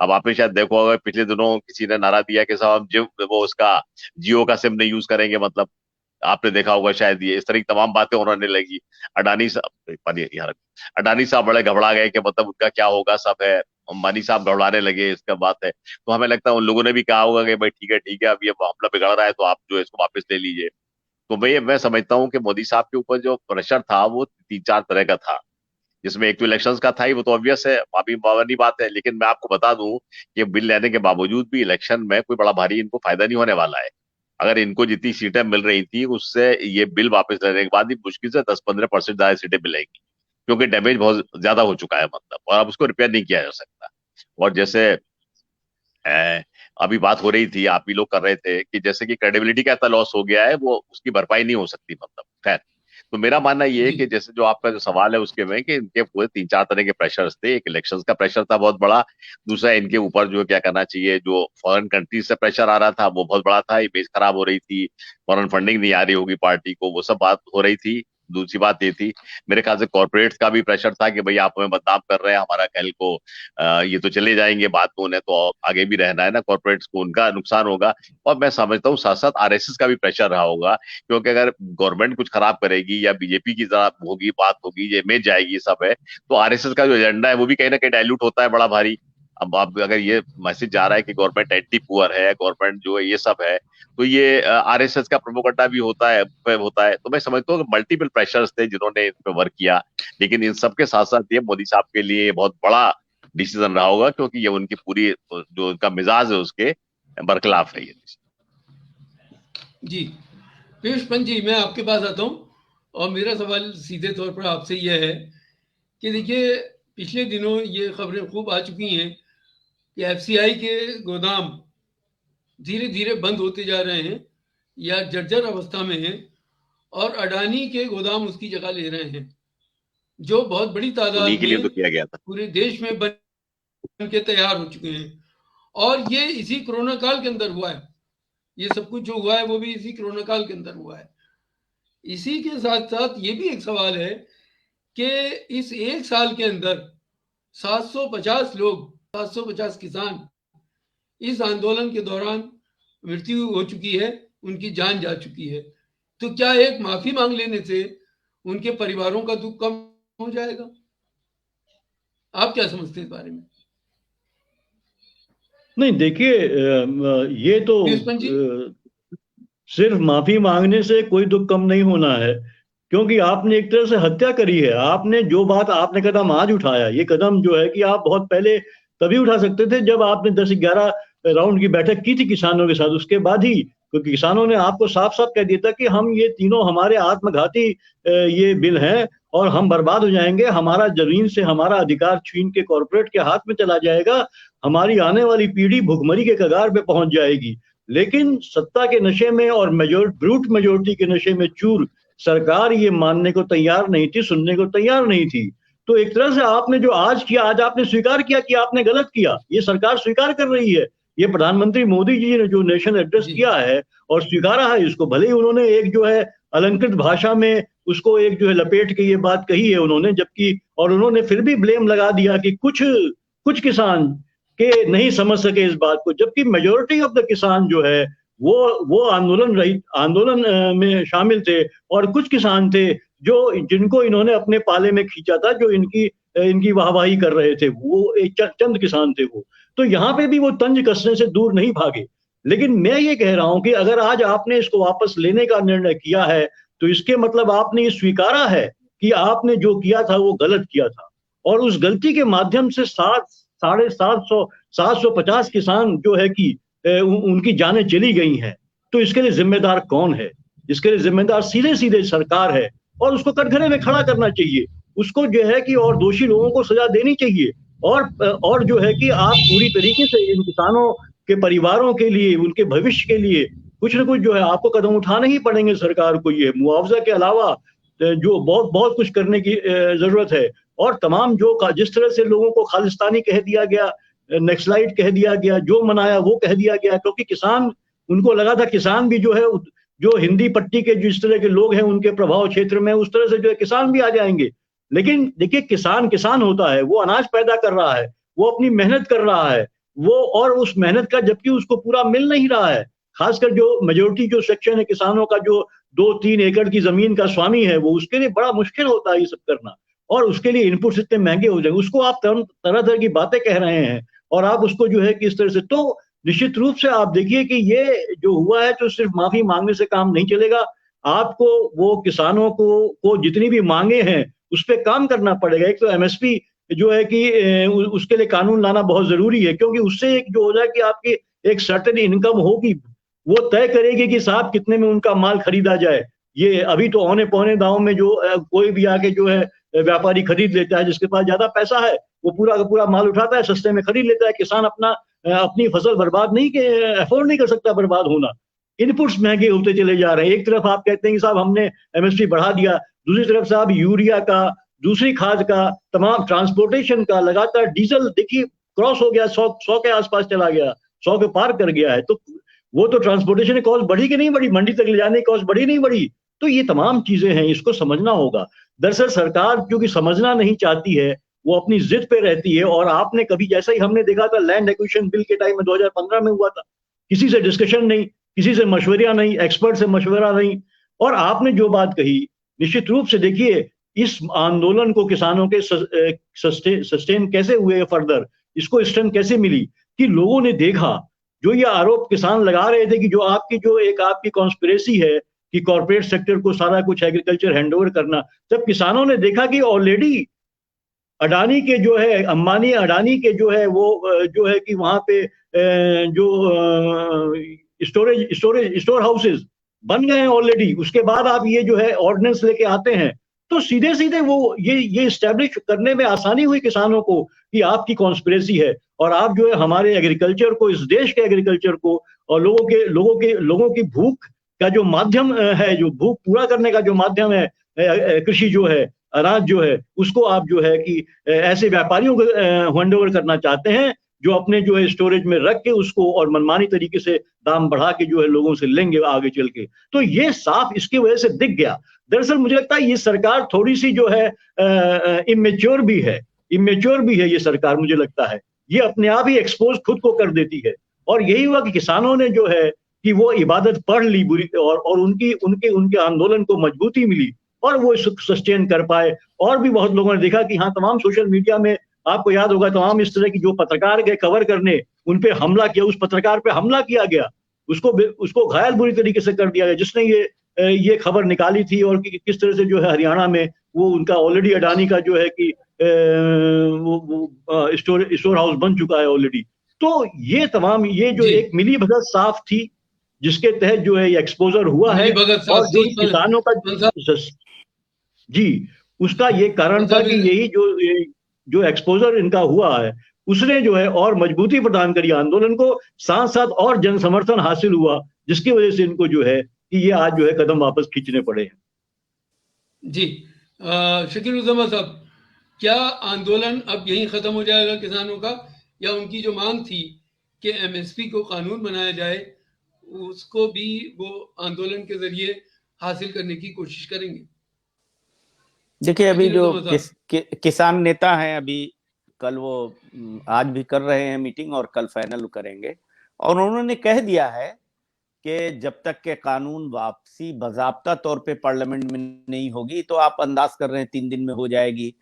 अब आपने शायद देखो होगा, पिछले दिनों किसी ने नारा दिया कि साहब हम वो उसका जियो का सिम नहीं यूज करेंगे, मतलब आपने देखा होगा शायद, ये इस तरह की तमाम बातें होने लगी। अडानी साहब, यार, अडानी साहब बड़े घबरा गए कि मतलब उनका क्या होगा, सब है। अंबानी साहब घबराने लगे, इसका बात है। तो हमें लगता है उन लोगों ने भी कहा होगा कि भाई ठीक है, अब ये मामला बिगड़ रहा है तो आप जो है इसको वापस ले लीजिए। तो मैं समझता हूँ कि मोदी साहब के ऊपर जो प्रेशर था वो 3-4 तरह का था, जिसमें एक तो इलेक्शंस का था ही, वो तो ऑब्वियस है, अभी बावनी बात है। लेकिन मैं आपको बता दूं कि बिल लेने के बावजूद भी इलेक्शन में कोई बड़ा भारी इनको फायदा नहीं होने वाला है। अगर इनको जितनी सीटें मिल रही थी उससे ये बिल वापस लेने के बाद ही मुश्किल से 10-15% ज्यादा सीटें मिलेंगी, क्योंकि डैमेज बहुत ज्यादा हो चुका है, मतलब, और अब उसको रिपेयर नहीं किया जा सकता। और जैसे अभी बात हो रही थी, आप भी लोग कर रहे थे कि जैसे कि क्रेडिबिलिटी का इतना लॉस हो गया है, वो उसकी भरपाई नहीं हो सकती, मतलब खैर। तो मेरा मानना ये है जी कि जैसे जो आपका जो सवाल है उसके में कि इनके पूरे 3-4 तरह के प्रेशर्स थे। एक इलेक्शंस का प्रेशर था बहुत बड़ा, दूसरा इनके ऊपर जो क्या करना चाहिए, जो फॉरेन कंट्रीज से प्रेशर आ रहा था वो बहुत बड़ा था, इमेज खराब हो रही थी, फॉरेन फंडिंग नहीं आ रही होगी पार्टी को, वो सब बात हो रही थी। दूसरी बात ये थी, मेरे ख्याल से कॉर्पोरेट्स का भी प्रेशर था कि भाई आप हमें बदनाम कर रहे हैं, हमारा खेल को ये तो चले जाएंगे, बाद में उन्हें तो आगे भी रहना है ना, कॉर्पोरेट्स को उनका नुकसान होगा। और मैं समझता हूँ साथ साथ आरएसएस का भी प्रेशर रहा होगा, क्योंकि अगर गवर्नमेंट कुछ खराब करेगी या बीजेपी की तरह होगी, बात होगी, ये इमेज जाएगी, सब है, तो आरएसएस का जो एजेंडा है वो भी कहीं ना कहीं डाइल्यूट होता है बड़ा भारी। अब अगर ये मैसेज जा रहा है कि गवर्नमेंट एंटी पुअर है, गवर्नमेंट जो है ये सब है, तो ये आरएसएस का प्रोपोगंडा भी होता है। तो मैं समझता हूँ कि मल्टीपल प्रेशर्स थे जिन्होंने इस पे वर्क किया, लेकिन इन सब के साथ साथ ये मोदी साहब के लिए बहुत बड़ा डिसीजन रहा होगा, क्योंकि ये उनकी पूरी जो उनका मिजाज है उसके बरखिलाफ है ये। जी पीयूष पंत जी, मैं आपके पास आता हूँ और मेरा सवाल सीधे तौर पर आपसे यह है कि देखिए, पिछले दिनों ये खबरें खूब आ चुकी हैं कि एफसीआई के गोदाम धीरे धीरे बंद होते जा रहे हैं या जर्जर अवस्था में हैं, और अडानी के गोदाम उसकी जगह ले रहे हैं, जो बहुत बड़ी उन्हीं तादाद के लिए में तो किया गया था। पूरे देश में बन के तैयार हो चुके हैं। और ये इसी कोरोना काल के अंदर हुआ है, ये सब कुछ जो हुआ है वो भी इसी कोरोना काल के अंदर हुआ है। इसी के साथ साथ ये भी एक सवाल है कि इस एक साल के अंदर 750 लोग, 750 किसान इस आंदोलन के दौरान मृत्यु हो चुकी है, उनकी जान जा चुकी है। तो क्या एक माफी मांग लेने से उनके परिवारों का दुख कम हो जाएगा? आप क्या समझते हैं इस बारे में? नहीं, देखिए, ये तो पीयूष पंत जी। सिर्फ माफी मांगने से कोई दुख कम नहीं होना है, क्योंकि आपने एक तरह से हत्या करी है। आपने जो बात, आपने कदम आज उठाया, ये कदम जो है कि आप बहुत पहले तभी उठा सकते थे जब आपने 10-11 राउंड की बैठक की थी किसानों के साथ, उसके बाद ही। क्योंकि किसानों ने आपको साफ साफ कह दिया था कि हम ये तीनों हमारे आत्मघाती ये बिल हैं और हम बर्बाद हो जाएंगे, हमारा जमीन से हमारा अधिकार छीन के कॉर्पोरेट के हाथ में चला जाएगा, हमारी आने वाली पीढ़ी भुखमरी के कगार पे पहुंच जाएगी। लेकिन सत्ता के नशे में और ब्रूट मेजोरिटी के नशे में चूर सरकार ये मानने को तैयार नहीं थी, सुनने को तैयार नहीं थी। तो एक तरह से आपने जो आज किया, आज आपने स्वीकार किया कि आपने गलत किया, ये सरकार स्वीकार कर रही है। ये प्रधानमंत्री मोदी जी ने जो नेशनल एड्रेस जी किया है और स्वीकारा है इसको, भले ही उन्होंने एक जो है अलंकृत भाषा में उसको एक जो है लपेट के ये बात कही है उन्होंने, जबकि और उन्होंने फिर भी ब्लेम लगा दिया कि कुछ कुछ किसान के नहीं समझ सके इस बात को, जबकि मेजोरिटी ऑफ द किसान जो है वो आंदोलन में शामिल थे। और कुछ किसान थे जो जिनको इन्होंने अपने पाले में खींचा था, जो इनकी वाहवाही कर रहे थे, वो एक चंद किसान थे वो। तो यहाँ पे भी वो तंज कसने से दूर नहीं भागे। लेकिन मैं ये कह रहा हूं कि अगर आज आपने इसको वापस लेने का निर्णय किया है, तो इसके मतलब आपने ये स्वीकारा है कि आपने जो किया था वो गलत किया था, और उस गलती के माध्यम से 750 किसान जो है कि उनकी जानें चली गई हैं। तो इसके लिए जिम्मेदार कौन है? इसके लिए जिम्मेदार सीधे सीधे सरकार है, और उसको कटघरे में खड़ा करना चाहिए। उसको जो है कि और दोषी लोगों को सजा देनी चाहिए। और जो है कि आप पूरी तरीके से इन किसानों के परिवारों के लिए, उनके भविष्य के लिए कुछ न कुछ जो है आपको कदम उठाने ही पड़ेंगे सरकार को। ये मुआवजा के अलावा जो बहुत बहुत कुछ करने की जरूरत है। और तमाम जो जिस तरह से लोगों को खालिस्तानी कह दिया गया, नक्सलाइट कह दिया गया, जो मनाया वो कह दिया गया, क्योंकि किसान, उनको लगा था किसान भी जो है, जो हिंदी पट्टी के जिस तरह के लोग हैं उनके प्रभाव क्षेत्र में, उस तरह से जो है किसान भी आ जाएंगे। लेकिन देखिए, किसान किसान होता है, वो अनाज पैदा कर रहा है, वो अपनी मेहनत कर रहा है, वो और उस मेहनत का जबकि उसको पूरा मिल नहीं रहा है। खासकर जो मेजोरिटी जो सेक्शन है किसानों का, जो 2-3 एकड़ की जमीन का स्वामी है, वो उसके लिए बड़ा मुश्किल होता है ये सब करना। और उसके लिए इनपुट्स इतने महंगे हो जाएंगे, उसको आप तरह तरह की बातें कह रहे हैं और आप उसको जो है कि इस तरह से, तो निश्चित रूप से आप देखिए कि ये जो हुआ है, तो सिर्फ माफी मांगने से काम नहीं चलेगा। आपको वो किसानों को जितनी भी मांगे हैं उस पर काम करना पड़ेगा। एक तो एमएसपी जो है कि उसके लिए कानून लाना बहुत जरूरी है, क्योंकि उससे एक जो हो जाए कि आपकी एक सर्टेन इनकम होगी, वो तय करेगी कि साहब कितने में उनका माल खरीदा जाए। ये अभी तो औने पौने दाव में जो कोई भी आके जो है व्यापारी खरीद लेता है, जिसके पास ज्यादा पैसा है, वो पूरा का पूरा माल उठाता है, सस्ते में खरीद लेता है। किसान अपनी फसल बर्बाद नहीं अफोर्ड नहीं कर सकता बर्बाद होना। इनपुट्स महंगे होते चले जा रहे हैं। एक तरफ आप कहते हैं कि साहब हमने एमएसपी बढ़ा दिया, दूसरी तरफ साहब यूरिया का, दूसरी खाद का, तमाम ट्रांसपोर्टेशन का, लगातार डीजल देखिए क्रॉस हो गया, 100 के आसपास चला गया, 100 के पार कर गया है। तो वो तो ट्रांसपोर्टेशन की कॉस्ट बढ़ी कि नहीं बढ़ी, मंडी तक ले जाने की कॉस्ट बढ़ी नहीं बढ़ी। तो ये तमाम चीजें हैं, इसको समझना होगा। दरअसल सरकार क्योंकि समझना नहीं चाहती है, वो अपनी जिद पे रहती है। और आपने कभी, जैसा ही हमने देखा था लैंड एक्विजिशन बिल के टाइम में 2015 में हुआ था, किसी से डिस्कशन नहीं, किसी से मशवरा नहीं, एक्सपर्ट से मशवरा नहीं। और आपने जो बात कही, निश्चित रूप से देखिए इस आंदोलन को किसानों के सस्टेन कैसे हुए फर्दर, इसको स्ट्रेंथ कैसे मिली कि लोगों ने देखा, जो ये आरोप किसान लगा रहे थे कि जो आपकी कॉन्स्पिरेसी है कि कॉर्पोरेट सेक्टर को सारा कुछ एग्रीकल्चर हैंडओवर करना, जब किसानों ने देखा कि ऑलरेडी अडानी के जो है, अंबानी अडानी के जो है वो जो है कि वहां पे जो स्टोर हाउसेस बन गए हैं ऑलरेडी, उसके बाद आप ये जो है ऑर्डिनेंस लेके आते हैं, तो सीधे सीधे वो ये इस्टेब्लिश करने में आसानी हुई किसानों को कि आपकी कॉन्स्पिरेसी है और आप जो है हमारे एग्रीकल्चर को, इस देश के एग्रीकल्चर को और लोगों की भूख का जो माध्यम है, जो भूख पूरा करने का जो माध्यम है कृषि जो है, अनाज जो है, उसको आप जो है कि ऐसे व्यापारियों को हैंडओवर करना चाहते हैं जो अपने जो है स्टोरेज में रख के उसको और मनमानी तरीके से दाम बढ़ा के जो है लोगों से लेंगे आगे चल के। तो ये साफ इसकी वजह से दिख गया। दरअसल मुझे लगता है ये सरकार थोड़ी सी जो है इमेच्योर भी है ये सरकार, मुझे लगता है ये अपने आप ही एक्सपोज खुद को कर देती है। और यही हुआ कि किसानों ने जो है कि वो इबादत पढ़ ली बुरी, और उनके आंदोलन को मजबूती मिली और वो सस्टेन कर पाए। और भी बहुत लोगों ने देखा कि हाँ, तमाम सोशल मीडिया में आपको याद होगा तमाम इस तरह की जो पत्रकार गए कवर करने, उन पे हमला किया, उस पत्रकार पे हमला किया गया, उसको घायल बुरी तरीके से कर दिया गया जिसने ये खबर निकाली थी। और किस तरह से जो है हरियाणा में वो उनका ऑलरेडी अडानी का जो है कि वो स्टोर हाउस बन चुका है ऑलरेडी। तो ये तमाम ये जो एक मिली भगत साफ थी जिसके तहत जो है ये एक्सपोजर हुआ है। और जो किसानों का जी, उसका ये कारण था कि यही जो एक्सपोजर इनका हुआ है उसने जो है और मजबूती प्रदान करी आंदोलन को, साथ साथ और जन समर्थन हासिल हुआ जिसकी वजह से इनको जो है कि ये आज जो है कदम वापस खींचने पड़े हैं। जी शकील-उज़्ज़मा साहब, क्या आंदोलन अब यहीं खत्म हो जाएगा किसानों का, या उनकी जो मांग थी कि एमएसपी को कानून बनाया जाए उसको भी वो आंदोलन के जरिए हासिल करने की कोशिश करेंगे? देखिए अभी जो किसान नेता हैं, अभी कल वो आज भी कर रहे हैं मीटिंग और कल फाइनल करेंगे, और उन्होंने कह दिया है कि जब तक के कानून वापसी बाज़ाब्ता तौर पे पार्लियामेंट में नहीं होगी, तो आप अंदाज कर रहे हैं 3 दिन में हो जाएगी,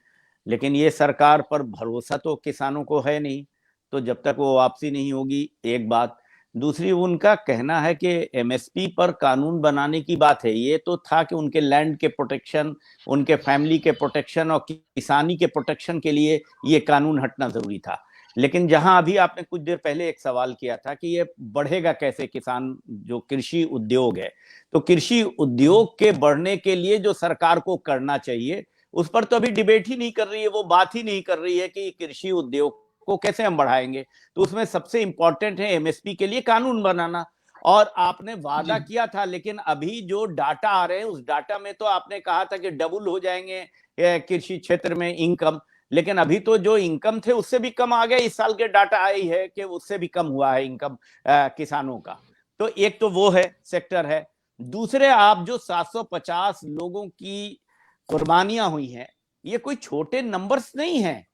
लेकिन ये सरकार पर भरोसा तो किसानों को है नहीं, तो जब तक वो वापसी नहीं होगी, एक बात। दूसरी, उनका कहना है कि एमएसपी पर कानून बनाने की बात है, ये तो था कि उनके लैंड के प्रोटेक्शन, उनके फैमिली के प्रोटेक्शन और किसानी के प्रोटेक्शन के लिए ये कानून हटना जरूरी था। लेकिन जहां अभी आपने कुछ देर पहले एक सवाल किया था कि ये बढ़ेगा कैसे किसान, जो कृषि उद्योग है, तो कृषि उद्योग के बढ़ने के लिए जो सरकार को करना चाहिए उस पर तो अभी डिबेट ही नहीं कर रही है, वो बात ही नहीं कर रही है कि कृषि उद्योग को कैसे हम बढ़ाएंगे। तो उसमें सबसे इंपॉर्टेंट है एमएसपी के लिए कानून बनाना, और आपने वादा किया था, लेकिन अभी जो डाटा आ रहे हैं उस डाटा में तो आपने कहा था कि डबल हो जाएंगे कृषि क्षेत्र में इनकम, लेकिन अभी तो जो इनकम थे उससे भी कम आ गए। इस साल के डाटा आई है कि उससे भी कम हुआ है इनकम किसानों का। तो एक तो वो है सेक्टर है। दूसरे, आप जो 750 लोगों की कुर्बानियां हुई हैं, ये कोई छोटे नंबर्स नहीं हैं।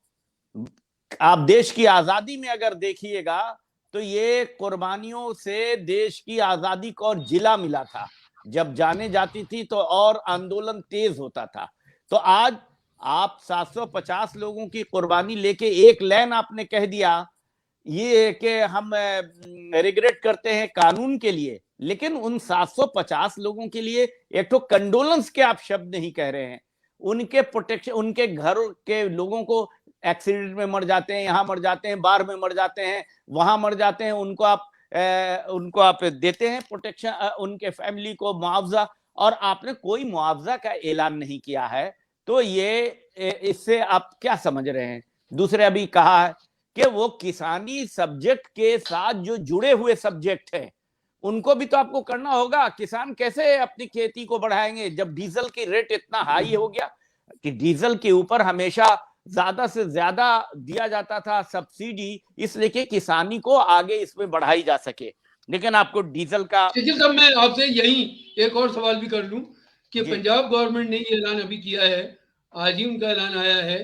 आप देश की आजादी में अगर देखिएगा तो ये कुर्बानियों से देश की आजादी को और जिला मिला था। जब जाने जाती थी तो और आंदोलन तेज होता था। तो आज आप 750 लोगों की कुर्बानी लेके एक लाइन आपने कह दिया ये कि हम रिग्रेट करते हैं कानून के लिए, लेकिन उन 750 लोगों के लिए एक तो कंडोलेंस के आप शब्द नहीं कह रहे हैं। उनके प्रोटेक्शन, उनके घर के लोगों को एक्सीडेंट में मर जाते हैं, यहाँ मर जाते हैं, बाढ़ में मर जाते हैं, वहां मर जाते हैं, उनको आप देते हैं प्रोटेक्शन, उनके फैमिली को मुआवजा, और आपने कोई मुआवजा का ऐलान नहीं किया है। तो ये इससे आप क्या समझ रहे हैं दूसरे अभी कहा है कि वो किसानी सब्जेक्ट के साथ जो जुड़े हुए सब्जेक्ट हैं उनको भी तो आपको करना होगा। किसान कैसे अपनी खेती को बढ़ाएंगे जब डीजल की रेट इतना हाई हो गया कि डीजल के ऊपर हमेशा ज्यादा से ज्यादा दिया जाता था सब्सिडी, इसलिए कि किसानी को आगे इसमें बढ़ाई जा सके। लेकिन आपको डीजल का शकील साहब, मैं आपसे यही एक और सवाल भी कर लूं कि जी पंजाब गवर्नमेंट ने ये ऐलान अभी किया है, आज ही उनका ऐलान आया है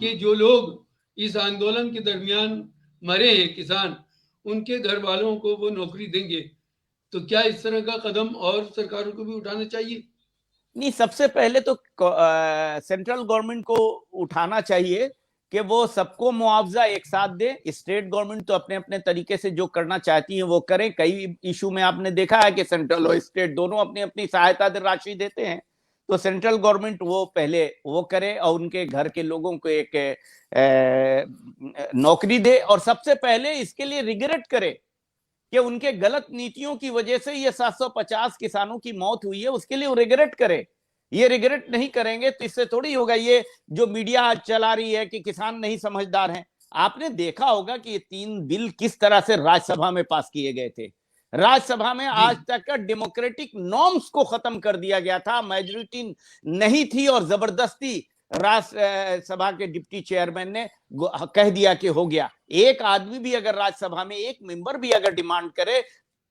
कि जो लोग इस आंदोलन के दरमियान मरे हैं किसान, उनके घर वालों को वो नौकरी देंगे। तो क्या इस तरह का कदम और सरकारों को भी उठाना चाहिए? नहीं, सबसे पहले तो सेंट्रल गवर्नमेंट को उठाना चाहिए कि वो सबको मुआवजा एक साथ दे। स्टेट गवर्नमेंट तो अपने अपने तरीके से जो करना चाहती है वो करें। कई इशू में आपने देखा है कि सेंट्रल और स्टेट दोनों अपनी अपनी सहायता राशि देते हैं। तो सेंट्रल गवर्नमेंट वो पहले वो करे और उनके घर के लोगों को एक नौकरी दे, और सबसे पहले इसके लिए रिग्रेट करे कि उनके गलत नीतियों की वजह से ये 750 किसानों की मौत हुई है, उसके लिए वो रिग्रेट करे। ये रिग्रेट नहीं करेंगे तो इससे थोड़ी होगा। ये जो मीडिया चला रही है कि किसान नहीं समझदार हैं, आपने देखा होगा कि ये 3 बिल किस तरह से राज्यसभा में पास किए गए थे। राज्यसभा में आज तक का डेमोक्रेटिक नॉर्म्स को खत्म कर दिया गया था, मेजोरिटी नहीं थी और जबरदस्ती राज्यसभा के डिप्टी चेयरमैन ने कह दिया कि हो गया। एक आदमी भी अगर राज्यसभा में एक मेंबर भी अगर डिमांड करे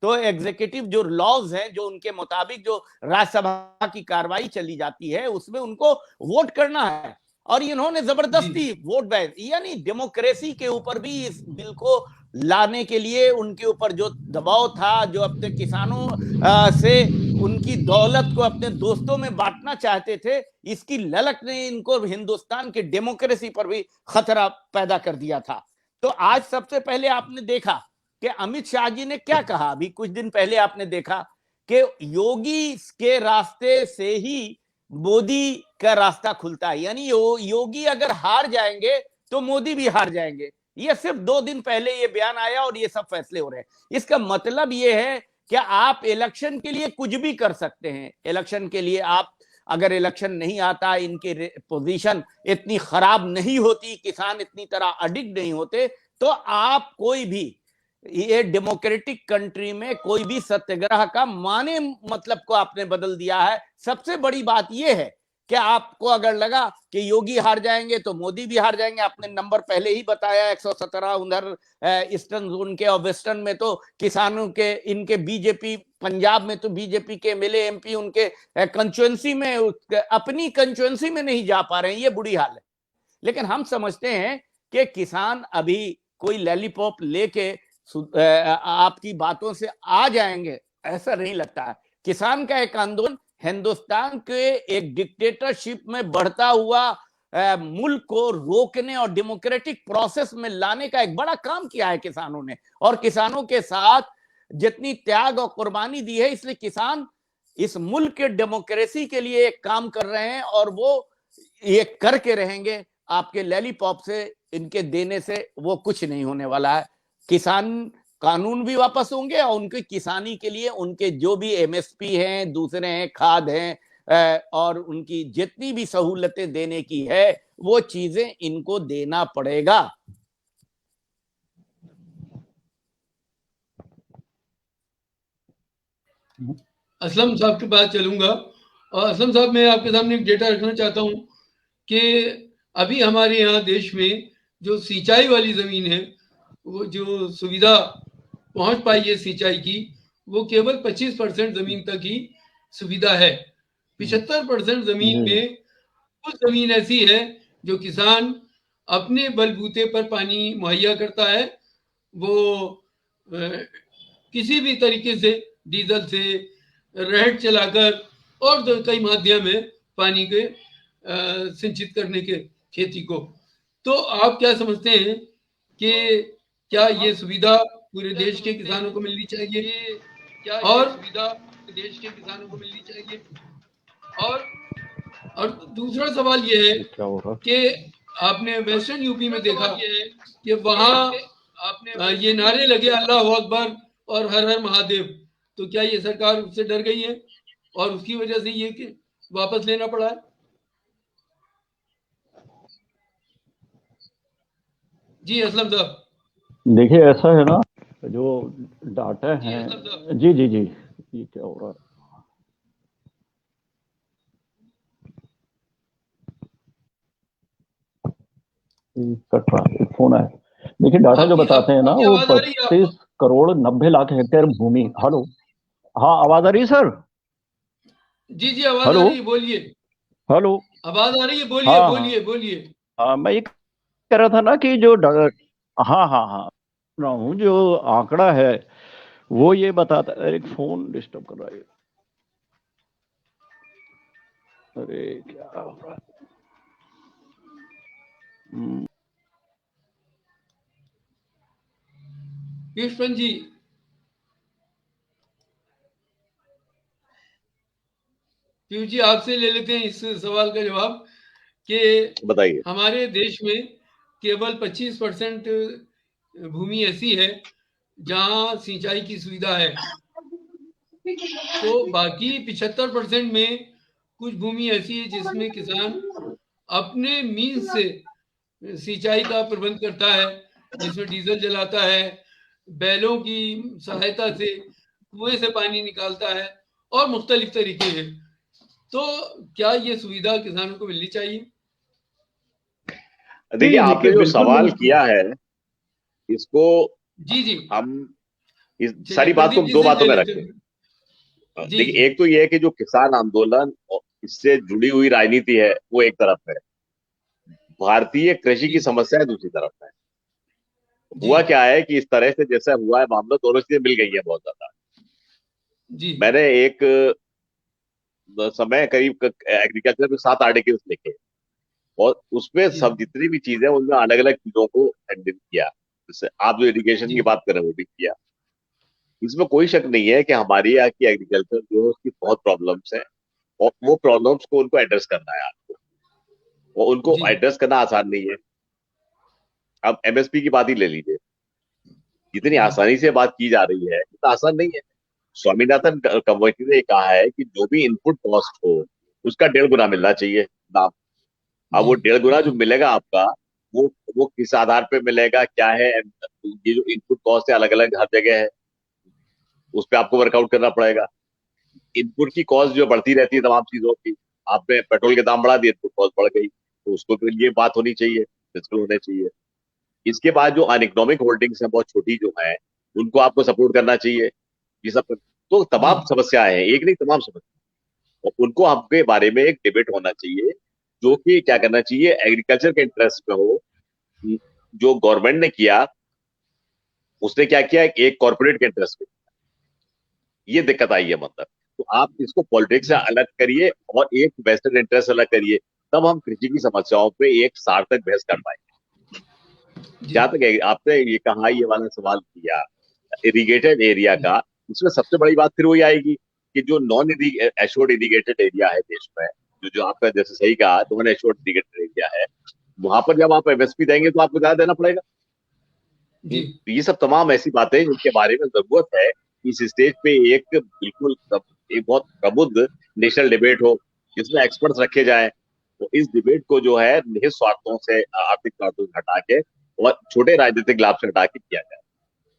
तो एग्जीक्यूटिव जो लॉज हैं, जो उनके मुताबिक जो राज्यसभा की कार्रवाई चली जाती है उसमें उनको वोट करना है, और इन्होंने जबरदस्ती वोट बैंक, यानी डेमोक्रेसी के ऊपर भी इस बिल को लाने के लिए उनके ऊपर जो दबाव था, जो अपने किसानों से उनकी दौलत को अपने दोस्तों में बांटना चाहते थे, इसकी ललक ने इनको हिंदुस्तान की डेमोक्रेसी पर भी खतरा पैदा कर दिया था। तो आज सबसे पहले आपने देखा कि अमित शाह जी ने क्या कहा। अभी कुछ दिन पहले आपने देखा कि योगी के रास्ते से ही मोदी का रास्ता खुलता है, यानी योगी अगर हार जाएंगे तो मोदी भी हार जाएंगे। ये सिर्फ 2 दिन पहले ये बयान आया और ये सब फैसले हो रहे हैं। इसका मतलब ये है कि आप इलेक्शन के लिए कुछ भी कर सकते हैं। इलेक्शन के लिए आप अगर इलेक्शन नहीं आता, इनके पोजीशन इतनी खराब नहीं होती, किसान इतनी तरह अडिक्ट नहीं होते, तो आप कोई भी ये डेमोक्रेटिक कंट्री में कोई भी सत्याग्रह का माने मतलब को आपने बदल दिया है। सबसे बड़ी बात यह है कि आपको अगर लगा कि योगी हार जाएंगे तो मोदी भी हार जाएंगे। आपने नंबर पहले ही बताया 117 उधर ईस्टर्न जोन के और वेस्टर्न में तो किसानों के इनके बीजेपी, पंजाब में तो बीजेपी के एमएलए एमपी उनके कंस्टिट्यूएंसी में, अपनी कंस्टिट्यूएंसी में नहीं जा पा रहे हैं। ये बुरी हाल है। लेकिन हम समझते हैं कि किसान अभी कोई लैलीपॉप लेके आपकी बातों से आ जाएंगे, ऐसा नहीं लगता है। किसान का एक आंदोलन हिंदुस्तान के एक डिक्टेटरशिप में बढ़ता हुआ मुल्क को रोकने और डेमोक्रेटिक प्रोसेस में लाने का एक बड़ा काम किया है किसानों ने, और किसानों के साथ जितनी त्याग और कुर्बानी दी है, इसलिए किसान इस मुल्क के डेमोक्रेसी के लिए एक काम कर रहे हैं और वो ये करके रहेंगे। आपके लैलीपॉप से, इनके देने से वो कुछ नहीं होने वाला है। किसान कानून भी वापस होंगे और उनकी किसानी के लिए उनके जो भी एमएसपी हैं, दूसरे हैं, खाद हैं, और उनकी जितनी भी सहूलतें देने की है वो चीजें इनको देना पड़ेगा। असलम साहब के पास चलूंगा, और असलम साहब मैं आपके सामने एक डेटा रखना चाहता हूं कि अभी हमारे यहाँ देश में जो सिंचाई वाली जमीन है, वो जो सुविधा पहुंच पाई है सिंचाई की, वो केवल 25% जमीन तक ही सुविधा है। 75% जमीन में कुछ जमीन ऐसी है जो किसान अपने बलबूते पर पानी मुहैया करता है। वो किसी भी तरीके से डीजल से रहट चलाकर और कई माध्यम है पानी के सिंचित करने के खेती को। तो आप क्या समझते हैं कि क्या ये सुविधा पूरे देश के किसानों को मिलनी चाहिए? क्या और सुविधा देश के किसानों को मिलनी चाहिए? और दूसरा सवाल ये है कि आपने वेस्टर्न यूपी में देखा कि वहां ये नारे लगे अल्लाह अकबर और हर हर महादेव। तो क्या ये सरकार उससे डर गई है और उसकी वजह से ये कि वापस लेना पड़ा है? जी असलम साहब। देखिए ऐसा है ना, जो डाटा जी है। असलम साहब। जी जी जी, ये क्या हो रहा है? ये कट रहा है, फोन आया। देखिए डाटा जो बताते हैं ना, आपकी वो आवाज आ रही है आपको? 35 करोड़ 90 लाख हेक्टेयर भूमि। हेलो, हाँ आवाज आ रही है सर? जी जी आवाज आ हेलो रही है, बोलिए। हेलो। आवाज आ रही है, बोलिए हाँ हाँ बोलिए बोलिए। हाँ, मैं ये कह रहा था ना कि हाँ हाँ हाँ, रहा हूँ जो आंकड़ा है वो ये बताता। एक फोन डिस्टर्ब कर रहा है। अरे क्या हो रहा है? हम्म, पीयूष पंत जी, पीयूष जी आपसे ले लेते हैं इस सवाल का जवाब कि बताइए। हमारे देश में केवल 25% भूमि ऐसी है जहां सिंचाई की सुविधा है, तो बाकी 75% में कुछ भूमि ऐसी है जिसमें किसान अपने मीन्स से सिंचाई का प्रबंध करता है, जिसमें डीजल जलाता है, बैलों की सहायता से कुएं से पानी निकालता है, और मुख्तलिफ तरीके हैं। तो क्या ये सुविधा किसानों को मिलनी चाहिए? देखिए, देखिए आपने जो बिल्कुल सवाल मिल। किया है इसको जी जी। हम इस चलिए सारी बात को प्रदीप हम जी दो से बातों ले में लेते रखते हैं। हैं। जी जी देखिए, एक तो ये है कि जो किसान आंदोलन और इससे जुड़ी हुई राजनीति है वो एक तरफ है, भारतीय कृषि की जी समस्या दूसरी तरफ है। जी हुआ क्या है कि इस तरह से जैसा हुआ है मामला, दोनों चीजें मिल गई है बहुत ज्यादा। जी मैंने एक समय करीब एग्रीकल्चर में 7 आर्टिकल्स लिखे, और उसमें जी सब जितनी भी चीजें उनमें अलग अलग चीजों को हैंडल किया। जैसे आप जो इरिगेशन जी की बात कर रहे हैं वो भी किया। इसमें कोई शक नहीं है कि हमारी यहाँ की एग्रीकल्चर जो है उसकी बहुत प्रॉब्लम्स है, और वो प्रॉब्लम्स को उनको एड्रेस करना है आपको, और उनको जी एड्रेस करना आसान नहीं है। अब एमएसपी की बात ही ले लीजिए, जितनी जी आसानी से बात की जा रही है इतना आसान नहीं है। स्वामीनाथन कमेटी ने कहा है कि जो भी इनपुट कॉस्ट हो उसका 1.5 गुना मिलना चाहिए दाम। अब जी वो 1.5 गुना जी जो मिलेगा आपका, वो वो किस आधार पे मिलेगा, क्या है, ये जो इनपुट कॉस्ट है अलग अलग हर जगह है, उस पर आपको वर्कआउट करना पड़ेगा। इनपुट की कॉस्ट जो बढ़ती रहती है तमाम चीजों की, आपने पेट्रोल के दाम बढ़ा दिए, इनपुट कॉस्ट बढ़ गई, तो उसको तो ये बात होनी चाहिए, फिजिकल होने चाहिए। इसके बाद जो अनइकोनॉमिक होल्डिंग्स हैं बहुत छोटी जो है, उनको आपको सपोर्ट करना चाहिए। ये सब तो जी तमाम समस्याएं हैं, एक नहीं तमाम समस्या, और उनको आपके बारे में एक डिबेट होना चाहिए, जो कि क्या करना चाहिए, एग्रीकल्चर के इंटरेस्ट में हो। जो गवर्नमेंट ने किया उसने क्या किया, एक कॉर्पोरेट के इंटरेस्ट में, ये दिक्कत आई है मतलब। तो आप इसको पॉलिटिक्स से जी अलग करिए और एक वेस्टर्न इंटरेस्ट अलग करिए, तब हम कृषि की समस्याओं पे एक सार्थक बहस कर पाएंगे। जी जहां तक आपने ये कहा, ये वाला सवाल किया इरिगेटेड एरिया का, इसमें सबसे बड़ी बात फिर वही आएगी कि जो नॉन एश्योर्ड इरिगेटेड एरिया है देश में, जो जो आपका जैसे सही कहा नॉन एश्योर्ड इरिगेटेड एरिया है, वहां पर जब आप एमएसपी देंगे तो आपको ज्यादा देना पड़ेगा। जी तो ये सब तमाम ऐसी बातें हैं जिनके बारे में जरूरत है कि इस स्टेज पे एक बिल्कुल एक बहुत प्रबुद्ध नेशनल डिबेट हो, जिसमें एक्सपर्ट्स रखे जाएं। तो इस डिबेट को जो है निहित स्वार्थों से, आर्थिक स्वार्थों से हटा के और छोटे राजनीतिक लाभ से हटा के किया जाए,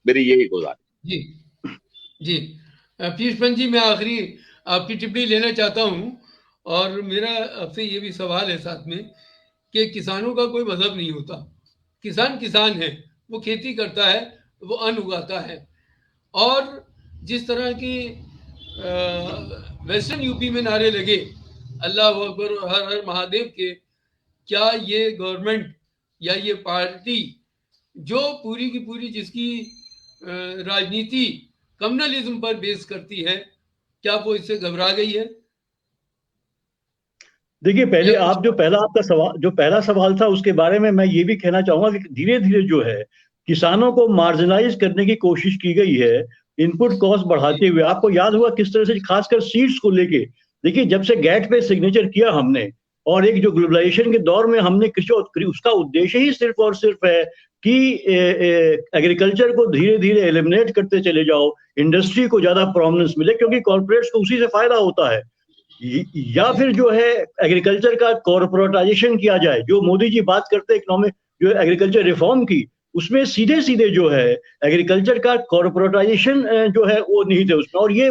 मेरी यही गुजारिश। जी जी। पीयूष पंत जी, मैं आखिरी आपकी टिप्पणी लेना चाहता हूँ, और मेरा आपसे ये भी सवाल है साथ में कि किसानों का कोई मजहब नहीं होता। किसान किसान है, वो खेती करता है, वो अन्न उगाता है। और जिस तरह की वेस्टर्न यूपी में नारे लगे अल्लाह अकबर और हर हर महादेव के, क्या ये गवर्नमेंट या ये पार्टी जो पूरी की पूरी जिसकी राजनीति कम्युनलिज्म पर बेस करती है, क्या वो इससे घबरा गई है? देखिए पहले या कुछ आप जो पहला आपका सवाल जो पहला सवाल था उसके बारे में मैं ये भी कहना चाहूंगा कि धीरे धीरे जो है किसानों को मार्जिनलाइज करने की कोशिश की गई है, इनपुट कॉस्ट जी बढ़ाते हुए। आपको याद हुआ किस तरह से, खासकर सीड्स को लेके। देखिए जब से गैट पे सिग्नेचर किया हमने, और एक जो ग्लोबलाइजेशन के दौर में हमने कृषि, उसका उद्देश्य ही सिर्फ और सिर्फ है कि एग्रीकल्चर को धीरे धीरे एलिमिनेट करते चले जाओ, इंडस्ट्री को ज्यादा प्रोमिनेंस मिले, क्योंकि कॉर्पोरेट्स को उसी से फायदा होता है। या जी फिर जो है एग्रीकल्चर का कॉर्पोरेटाइजेशन किया जाए, जो मोदी जी बात करते हैं इकोनॉमिक जो एग्रीकल्चर रिफॉर्म की, उसमें सीधे सीधे जो है एग्रीकल्चर का कॉर्पोरेटाइजेशन जो है वो निहित है उसमें। और ये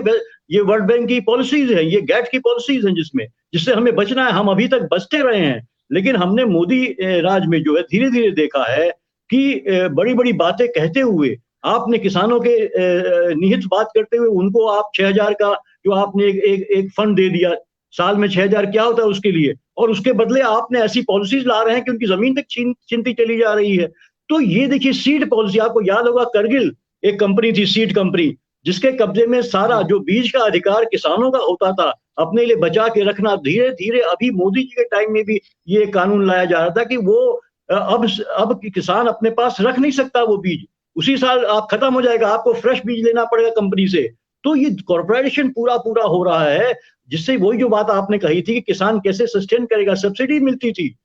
वर्ल्ड बैंक की पॉलिसीज है, ये गैट की पॉलिसीज हैं जिससे हमें बचना है। हम अभी तक बचते रहे हैं, लेकिन हमने मोदी राज में जो है धीरे धीरे देखा है कि बड़ी बड़ी बातें कहते हुए आपने किसानों के निहित बात करते हुए उनको आप 6,000 का जो आपने एक फंड दे दिया, साल में 6,000 क्या होता है उसके लिए, और उसके बदले आपने ऐसी पॉलिसीज ला रहे हैं कि उनकी जमीन तक छीनती चली जा रही है। तो ये देखिए सीड पॉलिसी, आपको याद होगा करगिल एक कंपनी थी, सीड कंपनी, जिसके कब्जे में सारा जो बीज का अधिकार किसानों का होता था अपने लिए बचा के रखना। धीरे धीरे अभी मोदी जी के टाइम में भी ये कानून लाया जा रहा था कि वो अब किसान अपने पास रख नहीं सकता वो बीज, उसी साल आप खत्म हो जाएगा, आपको फ्रेश बीज लेना पड़ेगा कंपनी से। तो ये कॉर्पोरेटाइजेशन पूरा हो रहा है, जिससे वही जो बात आपने कही थी कि किसान कैसे सस्टेन करेगा। सब्सिडी मिलती थी,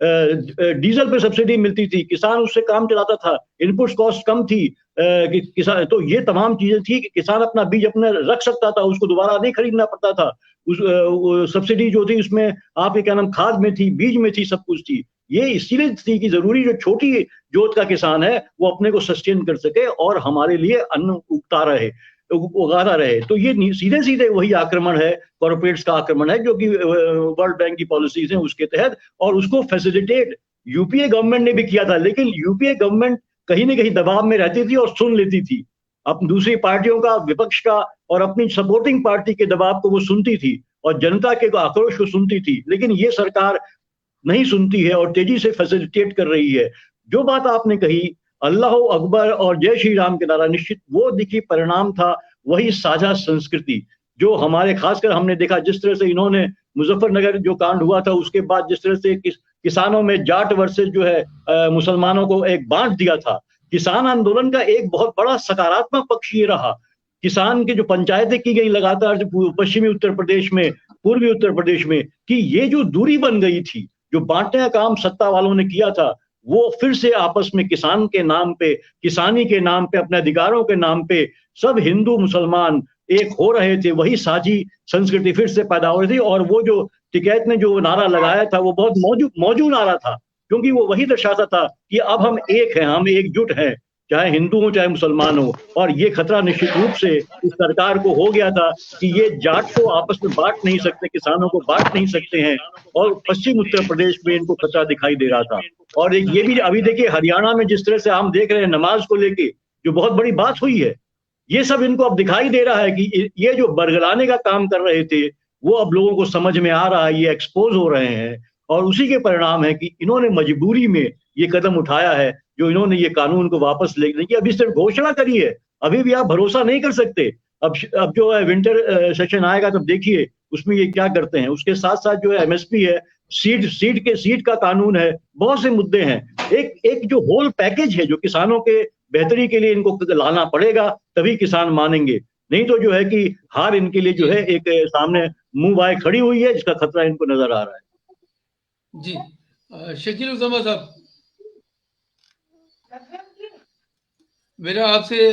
डीजल पे सब्सिडी मिलती थी, किसान उससे काम चलाता था, इनपुट कॉस्ट कम थी, किसान, तो ये तमाम चीजें थी कि किसान अपना बीज अपना रख सकता था, उसको दोबारा नहीं खरीदना पड़ता था। सब्सिडी जो थी उसमें आपके क्या नाम खाद में थी, बीज में थी, सब कुछ थी। ये इसीलिए थी कि जरूरी जो छोटी जोत का किसान है वो अपने को सस्टेन कर सके और हमारे लिए अन्न उगाता रहे। तो ये सीधे सीधे वही आक्रमण है, कॉर्पोरेट्स का आक्रमण है, जो कि वर्ल्ड बैंक की पॉलिसीज हैं उसके तहत, और उसको फैसिलिटेट यूपीए गवर्नमेंट ने भी किया था। लेकिन यूपीए गवर्नमेंट कहीं ना कहीं दबाव में रहती थी और सुन लेती थी अब दूसरी पार्टियों का, विपक्ष का और अपनी सपोर्टिंग पार्टी के दबाव को वो सुनती थी और जनता के आक्रोश को सुनती थी। लेकिन ये सरकार नहीं सुनती है और तेजी से फैसिलिटेट कर रही है। जो बात आपने कही अल्लाह अकबर और जय श्री राम के नारा, निश्चित वो देखिए परिणाम था वही साझा संस्कृति जो हमारे, खासकर हमने देखा जिस तरह से इन्होंने मुजफ्फरनगर जो कांड हुआ था उसके बाद जिस तरह से किसानों में जाट वर्सेस जो है मुसलमानों को एक बांट दिया था। किसान आंदोलन का एक बहुत बड़ा सकारात्मक पक्ष ये रहा, किसान की जो पंचायतें की गई लगातार पश्चिमी उत्तर प्रदेश में, पूर्वी उत्तर प्रदेश में, कि ये जो दूरी बन गई थी, जो बांटने का काम सत्ता वालों ने किया था, वो फिर से आपस में किसान के नाम पे, किसानी के नाम पे, अपने अधिकारों के नाम पे सब हिंदू मुसलमान एक हो रहे थे। वही साझी संस्कृति फिर से पैदा हो रही थी। और वो जो टिकैत ने जो नारा लगाया था वो बहुत मौजूद नारा था, क्योंकि वो वही दर्शाता था कि अब हम एक हैं, हम एकजुट हैं, चाहे हिंदू हो चाहे मुसलमान हो। और ये खतरा निश्चित रूप से इस सरकार को हो गया था कि ये जाट को आपस में बांट नहीं सकते, किसानों को बांट नहीं सकते हैं, और पश्चिम उत्तर प्रदेश में इनको खतरा दिखाई दे रहा था। और ये भी अभी देखिए हरियाणा में जिस तरह से हम देख रहे हैं नमाज को लेके जो बहुत बड़ी बात हुई है, ये सब इनको अब दिखाई दे रहा है कि ये जो बरगलाने का काम कर रहे थे वो अब लोगों को समझ में आ रहा है, ये एक्सपोज हो रहे हैं। और उसी के परिणाम है कि इन्होंने मजबूरी में ये कदम उठाया है, जो इन्होंने ये कानून को वापस लेने की अभी सिर्फ घोषणा करी है, अभी भी आप भरोसा नहीं कर सकते। अब जो है विंटर सेशन आएगा तब देखिए उसमें ये क्या करते हैं। उसके साथ साथ जो है एमएसपी है, सीड का कानून है, बहुत से मुद्दे हैं। एक जो होल पैकेज है जो किसानों के बेहतरी के लिए इनको लाना पड़ेगा, तभी किसान मानेंगे। नहीं तो जो है कि हार इनके लिए जो है एक सामने मुंह बाय खड़ी हुई है, जिसका खतरा इनको नजर आ रहा है। जी शकील उज़्ज़मा साहब, मेरा आपसे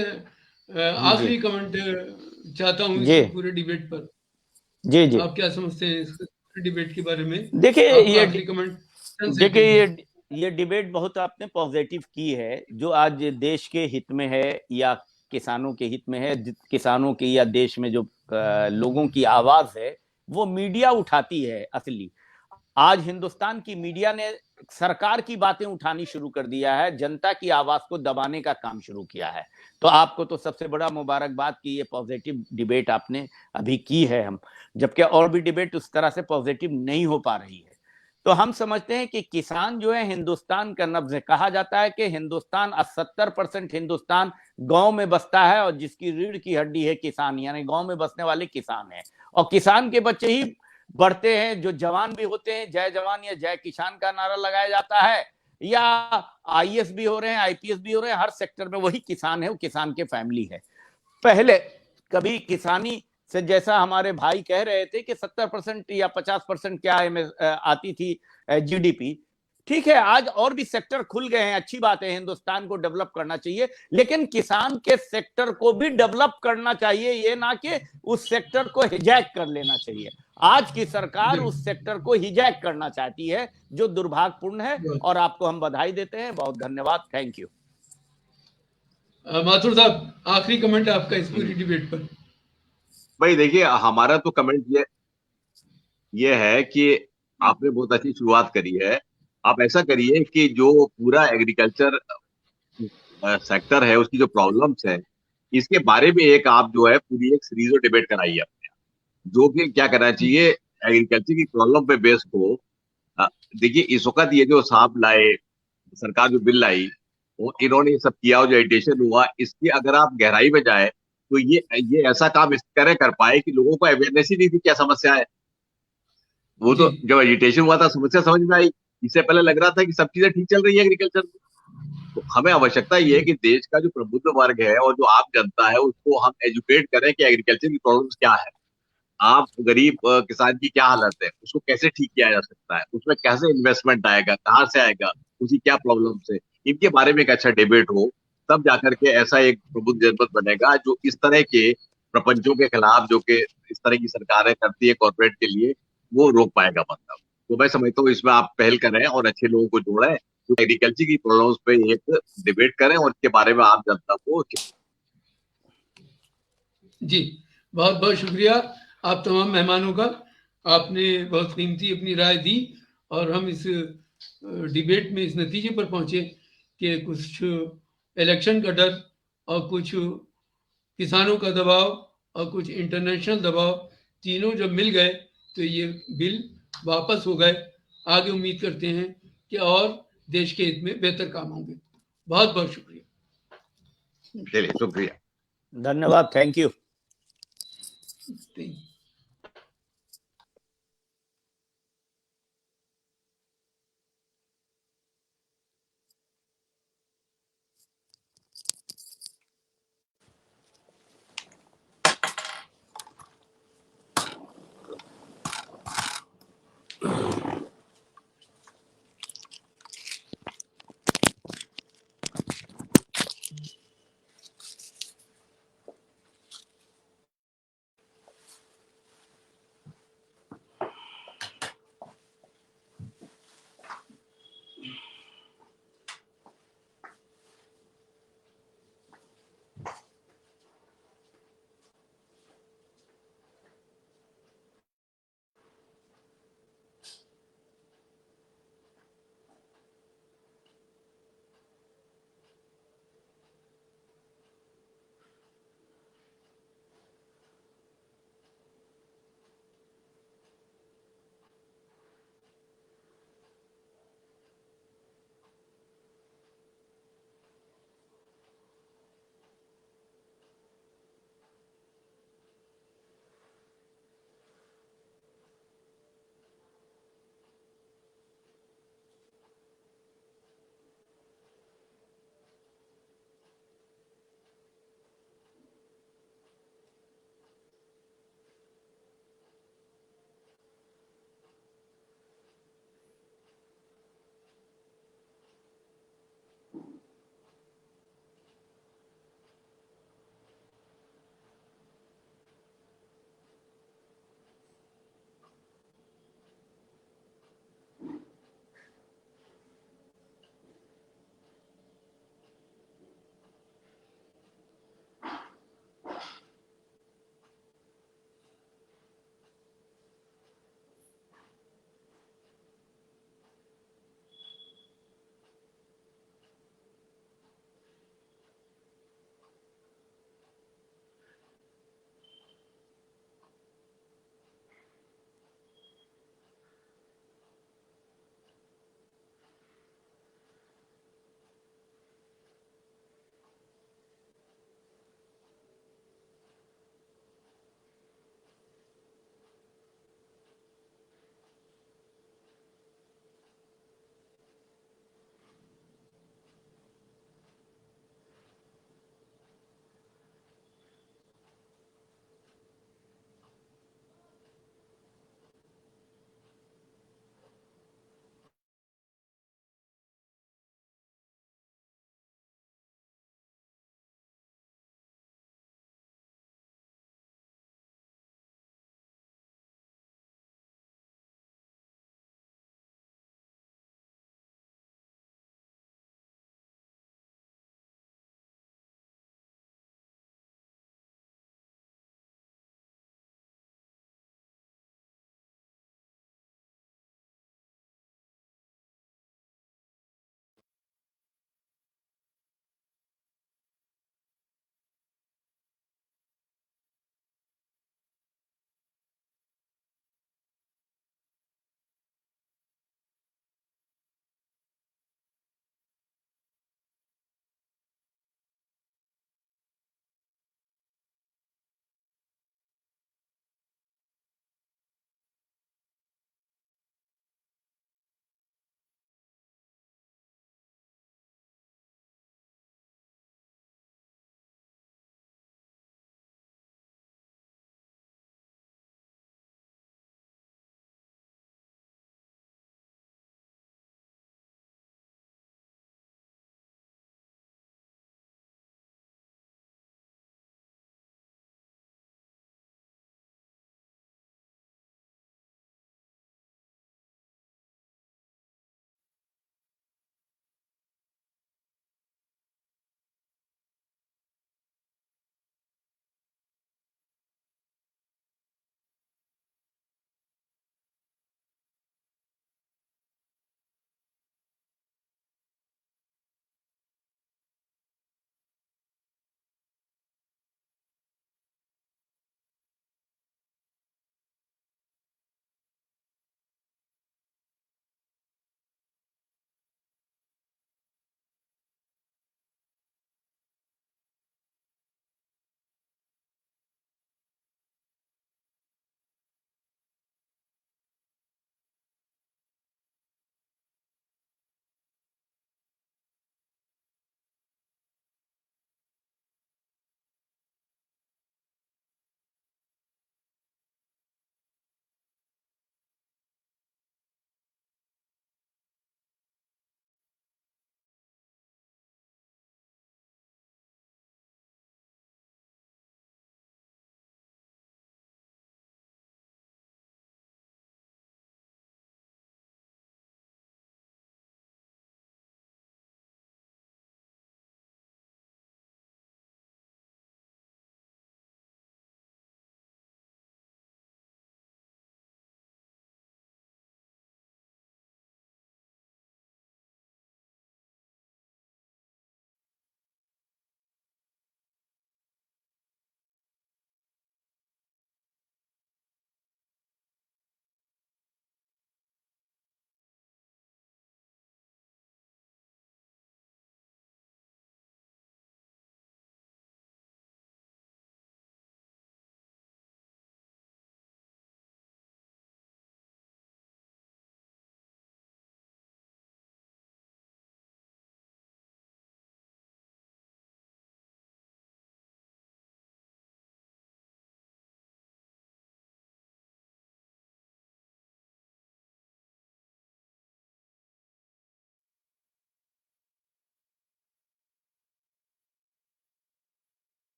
आखिरी कमेंट चाहता हूँ इस पूरे डिबेट पर। जी आप क्या समझते हैं इस डिबेट के बारे में? देखिए ये डिबेट बहुत आपने पॉजिटिव की है, जो आज देश के हित में है या किसानों के हित में है। किसानों की या देश में जो लोगों की आवाज है वो मीडिया उठाती है। असली आज हिंदुस्तान की मीडिया ने सरकार की बातें उठानी शुरू कर दिया है, जनता की आवाज को दबाने का काम शुरू किया है। तो आपको तो सबसे बड़ा मुबारकबाद कि ये पॉजिटिव डिबेट आपने अभी की है, हम जबकि और भी डिबेट उस तरह से पॉजिटिव नहीं हो पा रही है। तो हम समझते हैं कि किसान जो है हिंदुस्तान का नब्ज है। कहा जाता है कि हिंदुस्तान 70% हिंदुस्तान गांव में बसता है और जिसकी रीढ़ की हड्डी है किसान, यानी गांव में बसने वाले किसान हैं। और किसान के बच्चे ही बढ़ते हैं, जो जवान भी होते हैं, जय जवान या जय किसान का नारा लगाया जाता है, या आईएएस भी हो रहे हैं, आईपीएस भी हो रहे हैं, हर सेक्टर में वही किसान है, वो किसान के फैमिली है। पहले कभी किसानी से, जैसा हमारे भाई कह रहे थे कि 70% या 50% क्या आती थी जीडीपी, ठीक है, आज और भी सेक्टर खुल गए हैं, अच्छी बात है, हिंदुस्तान को डेवलप करना चाहिए, लेकिन किसान के सेक्टर को भी डेवलप करना चाहिए, ये ना कि उस सेक्टर को हिजैक कर लेना चाहिए। आज की सरकार उस सेक्टर को हिजैक करना चाहती है, जो दुर्भाग्यपूर्ण है। और आपको हम बधाई देते हैं, बहुत धन्यवाद, थैंक यू। माथुर साहब, आखिरी कमेंट आपका इस पूरी डिबेट पर। भाई देखिए, हमारा तो कमेंट ये है कि आपने बहुत अच्छी शुरुआत करी है। आप ऐसा करिए कि जो पूरा एग्रीकल्चर सेक्टर है, उसकी जो प्रॉब्लम्स है, इसके बारे में एक आप जो है पूरी एक सीरीज ऑफ डिबेट कराइए अपने, जो कि क्या करना चाहिए, एग्रीकल्चर की प्रॉब्लम पे बेस्ड हो। अ, देखिए, इस वक्त ये जो साहब लाए, सरकार जो बिल लाई, वो इन्होंने ये सब किया और जो एडिशन हुआ, इसकी अगर आप गहराई में जाए तो ये ऐसा काम इस तरह कर पाए कि लोगों को अवेयरनेस ही नहीं थी क्या समस्या है। वो जी तो जब एजिटेशन हुआ था समस्या समझ में आई। इससे पहले लग रहा था कि सब चीजें ठीक चल रही है एग्रीकल्चर में। तो हमें आवश्यकता ये है कि देश का जो प्रबुद्ध वर्ग है और जो आम जनता है, उसको हम एजुकेट करें कि एग्रीकल्चर की प्रॉब्लम्स क्या है, आप गरीब किसान की क्या हालत है, उसको कैसे ठीक किया जा सकता है, उसमें कैसे इन्वेस्टमेंट आएगा, कहाँ से आएगा, उसकी क्या प्रॉब्लम्स है, इनके बारे में एक अच्छा डिबेट हो। तब जाकर के ऐसा एक प्रबुद्ध जनपद बनेगा जो इस तरह के प्रपंचों के खिलाफ, जो कि इस तरह की सरकारें करती है कॉर्पोरेट के लिए, वो रोक पाएगा। मतलब तो मैं समझता हूँ इसमें आप पहल करें और अच्छे लोगों को जोड़ें, तो एग्रीकल्चर की प्रॉब्लम्स पे एक डिबेट करें और इसके बारे में आम जनता को। जी, बहुत बहुत शुक्रिया आप तमाम मेहमानों का। आपने बहुत कीमती अपनी राय दी और हम इस डिबेट में इस नतीजे पर पहुंचे कि कुछ इलेक्शन का डर और कुछ किसानों का दबाव और कुछ इंटरनेशनल दबाव, तीनों जब मिल गए तो ये बिल वापस हो गए। आगे उम्मीद करते हैं कि और देश के हित में बेहतर काम होंगे। बहुत बहुत शुक्रिया। चलिए, शुक्रिया, धन्यवाद, थैंक यू। Thank you.